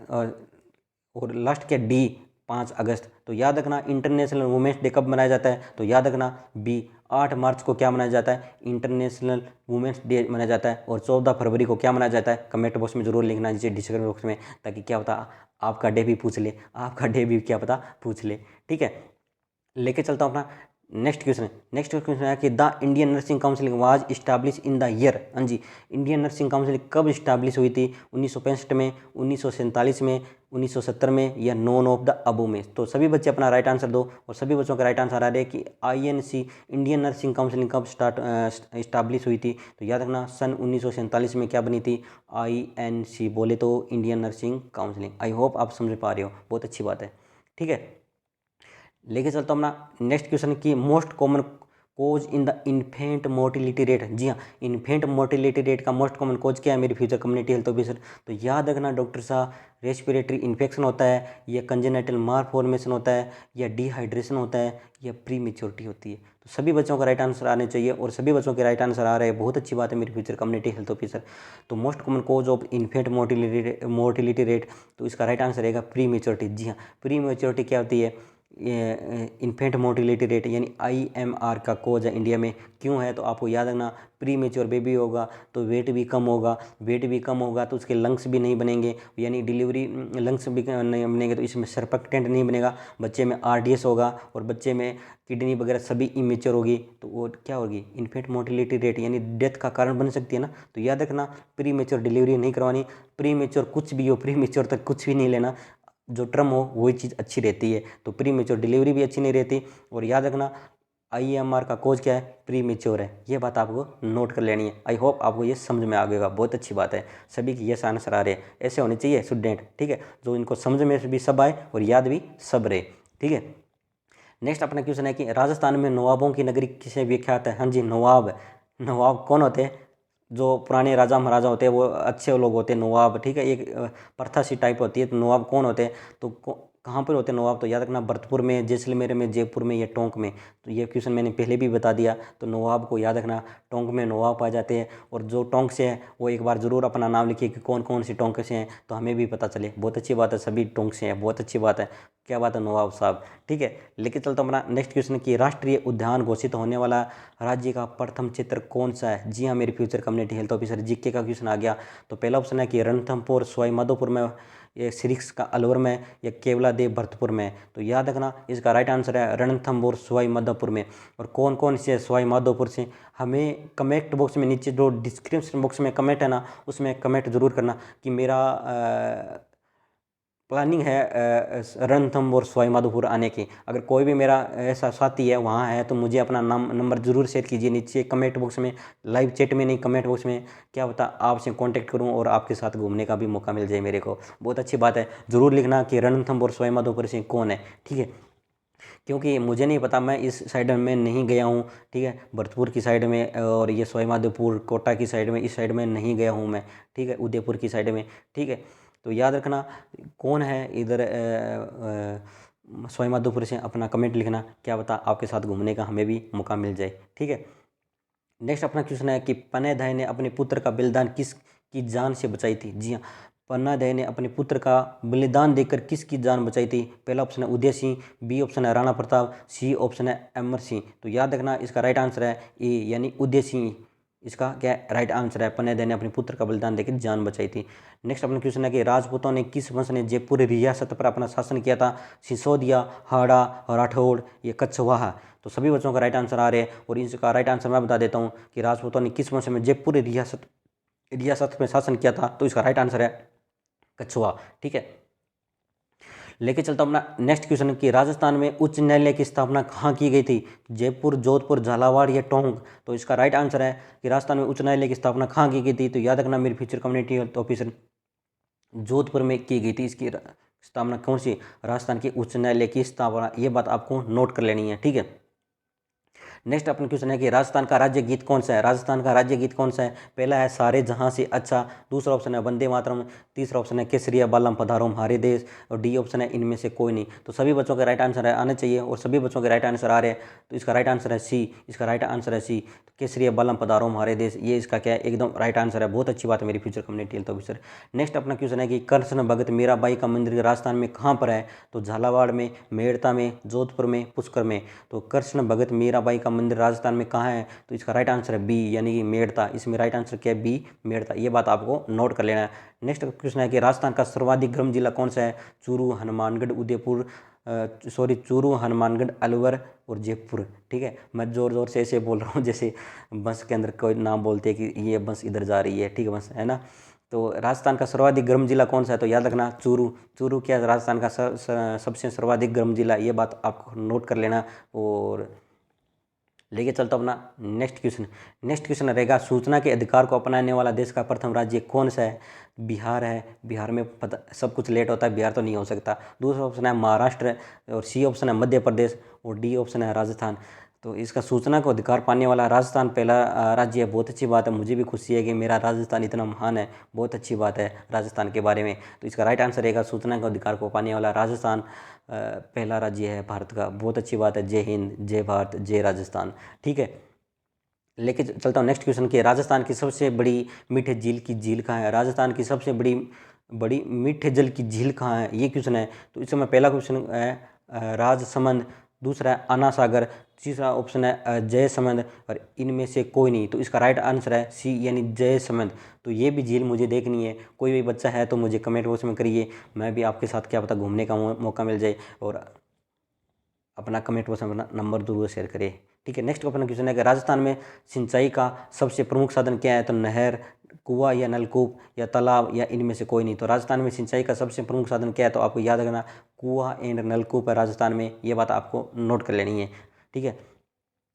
और लास्ट क्या डी 5 अगस्त। तो याद रखना इंटरनेशनल वुमेन्स डे कब मनाया जाता है, तो याद रखना बी 8 मार्च को क्या मनाया जाता है, इंटरनेशनल वुमेन्स डे मनाया जाता है, और 14 फरवरी को क्या मनाया जाता है, कमेंट बॉक्स में जरूर लिखना नीचे डिस्क्रिप्शन बॉक्स में, ताकि क्या पता आपका डे भी पूछ ले, आपका डे भी क्या पता पूछ ले। ठीक है, लेके चलता हूँ अपना नेक्स्ट क्वेश्चन है कि the Indian nursing council was establish in the year. हाँ जी, इंडियन नर्सिंग काउंसिल कब इस्टाब्लिश हुई थी, 1965 में, 1947 में, 1970 में, या नॉन ऑफ द अबो में। तो सभी बच्चे अपना राइट आंसर दो, और सभी बच्चों का राइट आंसर आ रहा है कि INC इंडियन नर्सिंग काउंसिल कब इस्टाब्लिश हुई थी। तो याद रखना सन 1947 में क्या बनी थी, INC बोले तो Indian nursing counselling. I hope आप समझ पा रहे हो, बहुत अच्छी बात है। ठीक है, लेके चलता हूँ अपना नेक्स्ट क्वेश्चन की most common cause in the infant mortality rate. जी हाँ, इन्फेंट मोर्टिलिटी रेट का मोस्ट कॉमन कोज क्या है मेरी फ्यूचर कम्युनिटी हेल्थ ऑफिसर, तो याद रखना डॉक्टर साहब रेस्पिरेटरी इन्फेक्शन होता है, या कंजेनाइटल मार फॉर्मेशन होता है, या डिहाइड्रेशन होता है, या प्री मेच्योरिटी होती है। तो सभी बच्चों का राइट आंसर आने चाहिए, और सभी बच्चों के राइट आंसर आ रहे हैं, बहुत अच्छी बात है मेरी फ्यूचर कम्युनिटी हेल्थ ऑफिसर। तो most common cause of infant mortality rate, तो इसका राइट आंसर रहेगा प्री मेच्योरिटी। जी हाँ, प्री मेच्योरिटी क्या होती है, इन्फेंट मोर्टिलिटी रेट यानी IMR का कोज है इंडिया में क्यों है, तो आपको याद रखना प्री मेच्योर बेबी होगा तो वेट भी कम होगा, वेट भी कम होगा तो उसके लंग्स भी नहीं बनेंगे, यानी डिलीवरी लंग्स भी नहीं बनेंगे तो इसमें सर्फेक्टेंट नहीं बनेगा, बच्चे में RDS होगा और बच्चे में किडनी वगैरह सभी इमेच्योर होगी तो वो क्या होगी, इन्फेंट मोर्टिलिटी रेट यानी डेथ का कारण बन सकती है ना। तो याद रखना प्री मेच्योर डिलीवरी नहीं करवानी, प्री मेच्योर कुछ भी हो, प्री मेच्योर तक कुछ भी नहीं लेना, जो टर्म हो वही चीज़ अच्छी रहती है। तो प्री मेच्योर डिलीवरी भी अच्छी नहीं रहती। और याद रखना IMR का कोज क्या है, प्री मेच्योर है, ये बात आपको नोट कर लेनी है। आई होप आपको ये समझ में आ गएगा, बहुत अच्छी बात है, सभी की यस आंसर आ रहे हैं, ऐसे होने चाहिए स्टूडेंट, ठीक है, जो इनको समझ में भी सब आए और याद भी सब रहे, ठीक है। नेक्स्ट अपना क्वेश्चन है कि राजस्थान में नवाबों की नगरी किसे विख्यात है। हाँ जी, नवाब, नवाब कौन होते हैं, जो पुराने राजा महाराजा होते हैं वो अच्छे लोग होते हैं नवाब, ठीक है, एक प्रथा सी टाइप होती है। तो नवाब कौन होते हैं, तो कहाँ पर होते हैं नवाब, तो याद रखना भरतपुर में, जैसलमेर में, जयपुर में या टोंक में। तो ये क्वेश्चन मैंने पहले भी बता दिया। तो नवाब को याद रखना टोंक में नवाब पाए जाते हैं। और जो टोंक से है वो एक बार ज़रूर अपना नाम लिखिए कि कौन कौन सी टोंक से हैं, तो हमें भी पता चले। बहुत अच्छी बात है, सभी टोंक से हैं, बहुत अच्छी बात है, क्या बात है नवाब साहब, ठीक है। लेके चलता हूँ अपना नेक्स्ट क्वेश्चन कि राष्ट्रीय उद्यान घोषित होने वाला राज्य का प्रथम क्षेत्र कौन सा है। जी हाँ, मेरी future community health officer GK का क्वेश्चन आ गया। तो पहला ऑप्शन है कि रणथंभौर सवाई माधोपुर में, ये सिरिक्स का अलवर में, या केवलादेव भरतपुर में। तो याद रखना इसका राइट आंसर है रणथंभौर सवाई माधोपुर में। और कौन कौन से सवाई माधोपुर से, हमें कमेंट बॉक्स में नीचे जो डिस्क्रिप्शन बॉक्स में कमेंट है ना, उसमें कमेंट जरूर करना कि मेरा प्लानिंग है रणथंभौर सवाई माधोपुर आने की। अगर कोई भी मेरा ऐसा साथी है वहाँ है तो मुझे अपना नाम नंबर ज़रूर शेयर कीजिए नीचे कमेंट बॉक्स में, लाइव चैट में नहीं, कमेंट बॉक्स में, क्या पता आपसे कांटेक्ट करूँ और आपके साथ घूमने का भी मौका मिल जाए मेरे को। बहुत अच्छी बात है, ज़रूर लिखना कि रणथंभौर सवाई माधोपुर से कौन है, ठीक है, क्योंकि मुझे नहीं पता, मैं इस साइड में नहीं गया हूँ, ठीक है, भरतपुर की साइड में और ये सवाई माधोपुर कोटा की साइड में, इस साइड में नहीं गया हूँ मैं, ठीक है, उदयपुर की साइड में, ठीक है। तो याद रखना कौन है इधर सवाई माधोपुर से, अपना कमेंट लिखना, क्या बता आपके साथ घूमने का हमें भी मौका मिल जाए, ठीक है। नेक्स्ट अपना क्वेश्चन है कि पन्नाधाय ने अपने पुत्र का बलिदान किस की जान से बचाई थी। जी हाँ, पन्नाधाय ने अपने पुत्र का बलिदान देकर किसकी जान बचाई थी। पहला ऑप्शन है उदय सिंह, बी ऑप्शन है राणा प्रताप, सी ऑप्शन है अमर सिंह। तो याद रखना इसका राइट आंसर है ए यानी उदय सिंह, इसका क्या राइट आंसर है, पन्नाधाय ने अपने पुत्र का बलिदान देकर जान बचाई थी। नेक्स्ट अपना क्वेश्चन है कि राजपूतों ने किस वंश ने जयपुर रियासत पर अपना शासन किया था। सिसोदिया, हाड़ा, राठौड़, ये कछवाहा। तो सभी बच्चों का राइट आंसर आ रहे हैं और इसका राइट आंसर मैं बता देता हूँ कि राजपूतों ने किस वंश में जयपुर रियासत में शासन किया था। तो इसका राइट आंसर है कछुआ, ठीक है। लेके चलता हूँ अपना नेक्स्ट क्वेश्चन कि राजस्थान में उच्च न्यायालय की स्थापना कहाँ की गई थी। जयपुर, जोधपुर, झालावाड़ या टोंक। तो इसका राइट आंसर है कि राजस्थान में उच्च न्यायालय की स्थापना कहाँ की गई थी। तो याद रखना मेरी future community health officer Jodhpur में की गई थी। इसकी स्थापना कौन सी, राजस्थान के उच्च न्यायालय की स्थापना, ये बात आपको नोट कर लेनी है, ठीक है। नेक्स्ट अपन क्वेश्चन है कि राजस्थान का राज्य गीत कौन सा है। राजस्थान का राज्य गीत कौन सा है। पहला है सारे जहां से अच्छा, दूसरा ऑप्शन है वंदे मातरम, तीसरा ऑप्शन है केसरिया बालम पधारो हमारे देश, और डी ऑप्शन है इनमें से कोई नहीं। तो सभी बच्चों के राइट आंसर आने चाहिए और सभी बच्चों के राइट आंसर आ रहे हैं। तो इसका राइट आंसर है सी, इसका राइट आंसर है सी, केसरिया बालम पधारो हमारे देश, ये इसका क्या है, एकदम राइट आंसर है। बहुत अच्छी बात है मेरी future community health officer. Next अपना क्वेश्चन है कि कृष्ण भगत मीराबाई का मंदिर राजस्थान में कहाँ पर है। तो झालावाड़ में, मेड़ता में, जोधपुर में, पुष्कर में। तो कृष्ण भगत मीराबाई का मंदिर राजस्थान में कहाँ है। तो इसका राइट आंसर है बी यानी कि मेड़ता। इसमें राइट आंसर क्या है, बी मेड़ता, ये बात आपको नोट कर लेना है। नेक्स्ट क्वेश्चन है कि राजस्थान का सर्वाधिक गर्म जिला कौन सा है। चूरू, हनुमानगढ़, उदयपुर, चूरू, हनुमानगढ़, अलवर और जयपुर, ठीक है। मैं जोर जोर से ऐसे बोल रहा हूँ जैसे बस के अंदर कोई नाम बोलते हैं कि ये बस इधर जा रही है, ठीक है, बस है ना। तो राजस्थान का सर्वाधिक गर्म जिला कौन सा है। तो याद रखना चूरू, चूरू क्या राजस्थान का सबसे सर्वाधिक गर्म जिला, ये बात आपको नोट कर लेना। और लेके चलता हूँ अपना नेक्स्ट क्वेश्चन। नेक्स्ट क्वेश्चन रहेगा सूचना के अधिकार को अपनाने वाला देश का प्रथम राज्य कौन सा है। बिहार है, बिहार में पता सब कुछ लेट होता है, बिहार तो नहीं हो सकता। दूसरा ऑप्शन है महाराष्ट्र, और सी ऑप्शन है मध्य प्रदेश, और डी ऑप्शन है राजस्थान। तो इसका सूचना को अधिकार पाने वाला राजस्थान पहला राज्य है। बहुत अच्छी बात है, मुझे भी खुशी है कि मेरा राजस्थान इतना महान है, बहुत अच्छी बात है राजस्थान के बारे में। तो इसका राइट आंसर रहेगा सूचना के अधिकार को पाने वाला राजस्थान पहला राज्य है भारत का। बहुत अच्छी बात है। जय हिंद, जय भारत, जय राजस्थान, ठीक है। लेके चलता हूँ नेक्स्ट क्वेश्चन कि राजस्थान की सबसे बड़ी मीठे झील की झील कहाँ है। राजस्थान की सबसे बड़ी बड़ी मीठे जल की झील कहाँ है, ये क्वेश्चन है। तो इसमें पहला क्वेश्चन है राजसमंद, दूसरा है अन्ना सागर, तीसरा ऑप्शन है जयसमंद, और इनमें से कोई नहीं। तो इसका राइट आंसर है सी यानी जयसमंद। तो ये भी झील मुझे देखनी है। कोई भी बच्चा है तो मुझे कमेंट बॉक्स में करिए, मैं भी आपके साथ क्या पता घूमने का मौका मिल जाए। और अपना कमेंट बॉक्स में अपना नंबर जरूर शेयर करिए। ठीक है, नेक्स्ट अपना क्वेश्चन है कि राजस्थान में सिंचाई का सबसे प्रमुख साधन क्या है? तो नहर, कुआं या नलकूप या तालाब या इनमें से कोई नहीं। तो राजस्थान में सिंचाई का सबसे प्रमुख साधन क्या है? तो आपको याद रखना कुआं एंड नलकूप है राजस्थान में, ये बात आपको नोट कर लेनी है। ठीक है,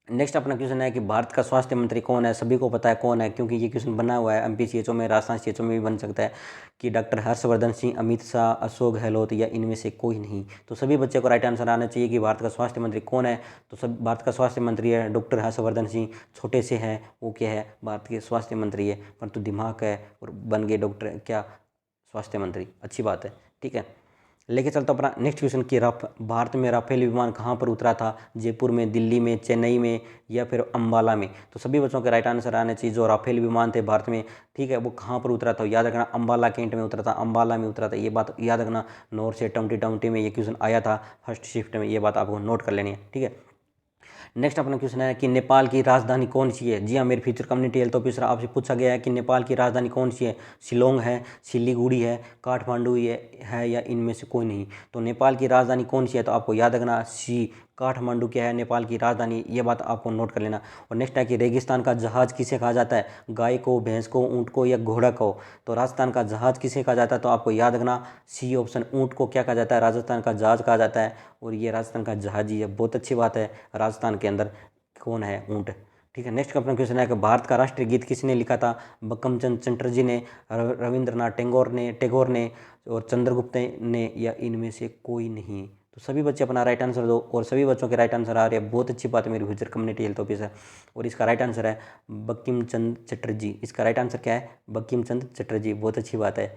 नेक्स्ट अपना क्वेश्चन है कि भारत का स्वास्थ्य मंत्री कौन है? सभी को पता है कौन है, क्योंकि ये क्वेश्चन बना हुआ है एमपीसीएचओ में, राजस्थान सीएचओ में भी बन सकता है कि डॉक्टर हर्षवर्धन सिंह, अमित शाह, अशोक गहलोत या इनमें से कोई नहीं। तो सभी बच्चे को राइट आंसर आना चाहिए कि भारत का स्वास्थ्य मंत्री कौन है। तो सब भारत का स्वास्थ्य मंत्री है डॉक्टर हर्षवर्धन सिंह। छोटे से हैं वो क्या है? भारत के स्वास्थ्य मंत्री है, परंतु दिमाग है और बन गए डॉक्टर क्या स्वास्थ्य मंत्री, अच्छी बात है। ठीक है, लेके चलता अपना नेक्स्ट क्वेश्चन की भारत में राफेल विमान कहाँ पर उतरा था? जयपुर में, दिल्ली में, चेन्नई में या फिर अम्बाला में? तो सभी बच्चों के राइट आंसर आने चाहिए। जो राफेल विमान थे भारत में, ठीक है, वो कहाँ पर उतरा था? याद रखना अम्बाला कैंट में उतरा था, अम्बाला में उतरा था, ये बात याद रखना। नॉर्थ से 2020 में ये क्वेश्चन आया था फर्स्ट शिफ्ट में, ये बात आपको नोट कर लेनी है। ठीक है, नेक्स्ट अपना क्वेश्चन है कि नेपाल की राजधानी कौन सी है? जी हाँ, मेरे फ्यूचर कम्युनिटी हेल्थ ऑफिसर आपसे पूछा गया है कि नेपाल की राजधानी कौन सी है? शिलोंग है, सिलीगुड़ी है, काठमांडू है या इनमें से कोई नहीं। तो नेपाल की राजधानी कौन सी है? तो आपको याद रखना सी काठमांडू क्या है नेपाल की राजधानी, ये बात आपको नोट कर लेना। और नेक्स्ट है कि रेगिस्तान का जहाज किसे कहा जाता है? गाय को, भैंस को, ऊँट को या घोड़ा को? तो राजस्थान का जहाज किसे कहा जाता है? तो आपको याद रखना सी ऑप्शन, ऊँट को क्या कहा जाता है? राजस्थान का जहाज कहा जाता है, और ये राजस्थान का जहाज ही है। बहुत अच्छी बात है, राजस्थान के अंदर कौन है? ऊँट। ठीक है, नेक्स्ट अपना क्वेश्चन है कि भारत का राष्ट्रीय गीत किसने लिखा था? बंकिम चंद्र चटर्जी ने, रविंद्रनाथ टैगोर ने और चंद्रगुप्त ने या इनमें से कोई नहीं। तो सभी बच्चे अपना राइट आंसर दो, और सभी बच्चों के राइट आंसर आ रहे हैं, बहुत अच्छी बात है मेरी फ्यूचर कम्युनिटी हेल्थ ऑफिसर। और इसका राइट आंसर है बंकिम चंद्र चटर्जी। इसका राइट आंसर क्या है? बंकिम चंद्र चटर्जी, बहुत अच्छी बात है।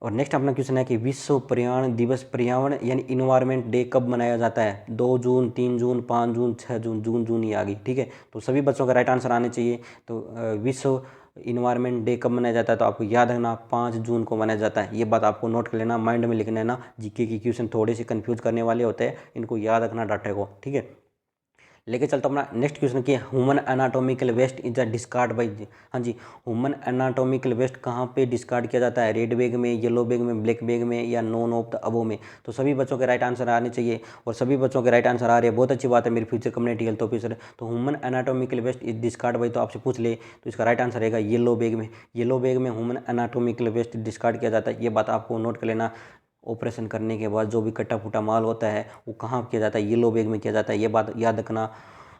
और नेक्स्ट अपना क्वेश्चन है कि विश्व पर्यावरण दिवस, पर्यावरण यानी इन्वायरमेंट डे कब मनाया जाता है? 2 जून, 3 जून, 5 जून, 6 जून, जून ही आ गई। ठीक है, तो सभी बच्चों का राइट आंसर आने चाहिए। तो विश्व इन्वायरमेंट डे कब मनाया जाता है? तो आपको याद रखना 5 जून को मनाया जाता है, ये बात आपको नोट कर लेना, माइंड में लिख लेना। जीके की क्वेश्चन थोड़े से कन्फ्यूज करने वाले होते हैं, इनको याद रखना डाटा को। ठीक है, लेके चलता हूँ अपना नेक्स्ट क्वेश्चन की, human anatomical waste is a discard by. हाँ जी, ह्यूमन एनाटॉमिकल वेस्ट कहाँ पे डिस्कार्ड किया जाता है? रेड बैग में, येलो बैग में, ब्लैक बैग में या नॉन ऑफ द अबो में? तो सभी बच्चों के राइट आंसर आने चाहिए, और सभी बच्चों के राइट आंसर आ रहे हैं, बहुत अच्छी बात है मेरी फ्यूचर कम्युनिटी हेल्थ ऑफिसर। तो human anatomical waste is discard by, तो आपसे पूछ ले तो इसका राइट आंसर रहेगा येलो बैग में। येलो बैग में ह्यूमन एनाटॉमिकल वेस्ट डिस्कार्ड किया जाता है, ये बात आपको नोट कर लेना। ऑपरेशन करने के बाद जो भी कटा फूटा माल होता है वो कहाँ किया जाता है? येलो बैग में किया जाता है, ये बात याद रखना।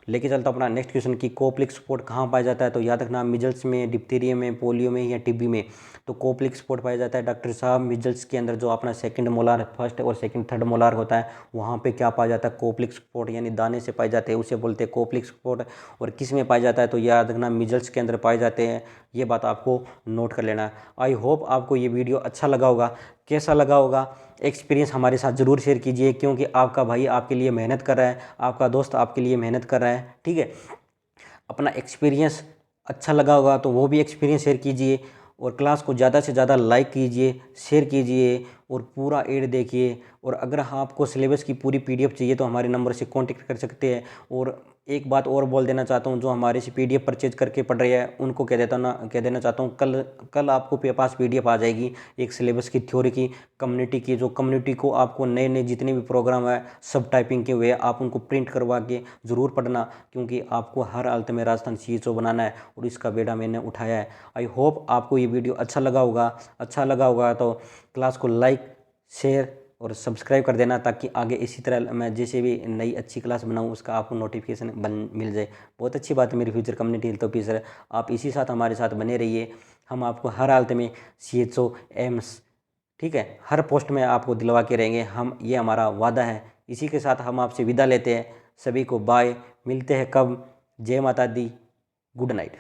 लेके चलता अपना नेक्स्ट क्वेश्चन की, कोप्लिक स्पॉट कहाँ पाया जाता है? तो याद रखना मिजल्स में, डिप्थीरिया में, पोलियो में या टीबी में? तो कोप्लिक स्पॉट पाया जाता है डॉक्टर साहब मिजल्स के अंदर, जो अपना सेकंड मोलार, फर्स्ट और सेकंड थर्ड मोलार होता है, वहाँ पे क्या पाया जाता है? कोप्लिक स्पॉट यानी दाने से पाए जाते हैं, उसे बोलते हैं कोप्लिक स्पॉट। और किस में पाया जाता है? तो याद रखना मिजल्स के अंदर पाए जाते हैं, ये बात आपको नोट कर लेना है। आई होप आपको ये वीडियो अच्छा लगा होगा। कैसा लगा होगा एक्सपीरियंस हमारे साथ ज़रूर शेयर कीजिए, क्योंकि आपका भाई आपके लिए मेहनत कर रहा है, आपका दोस्त आपके लिए मेहनत कर रहा है। ठीक है, अपना एक्सपीरियंस अच्छा लगा होगा तो वो भी एक्सपीरियंस शेयर कीजिए, और क्लास को ज़्यादा से ज़्यादा लाइक कीजिए, शेयर कीजिए, और पूरा एड देखिए। और अगर आपको सिलेबस की पूरी पीडीएफ चाहिए तो हमारे नंबर से कांटेक्ट कर सकते हैं। और एक बात और बोल देना चाहता हूँ, जो हमारे से पीडीएफ परचेज करके पढ़ रहे हैं उनको कह देना चाहता हूँ, कल आपको पास पीडीएफ आ जाएगी एक सिलेबस की, थ्योरी की, कम्युनिटी की। जो कम्युनिटी को आपको नए नए जितने भी प्रोग्राम है सब टाइपिंग के हुए, आप उनको प्रिंट करवा के ज़रूर पढ़ना, क्योंकि आपको हर हालत में राजस्थान सीएचओ बनाना है, और इसका बेड़ा मैंने उठाया है। आई होप आपको ये वीडियो अच्छा लगा होगा तो क्लास को लाइक, शेयर और सब्सक्राइब कर देना, ताकि आगे इसी तरह मैं जैसे भी नई अच्छी क्लास बनाऊं उसका आपको नोटिफिकेशन मिल जाए। बहुत अच्छी बात है मेरी फ्यूचर कम्युनिटी हेल्थ ऑफिसर, आप इसी साथ हमारे साथ बने रहिए। हम आपको हर हालत में सीएचओ, एम्स, ठीक है, हर पोस्ट में आपको दिलवा के रहेंगे हम, ये हमारा वादा है। इसी के साथ हम आपसे विदा लेते हैं, सभी को बाय, मिलते हैं कब? जय माता दी, गुड नाइट।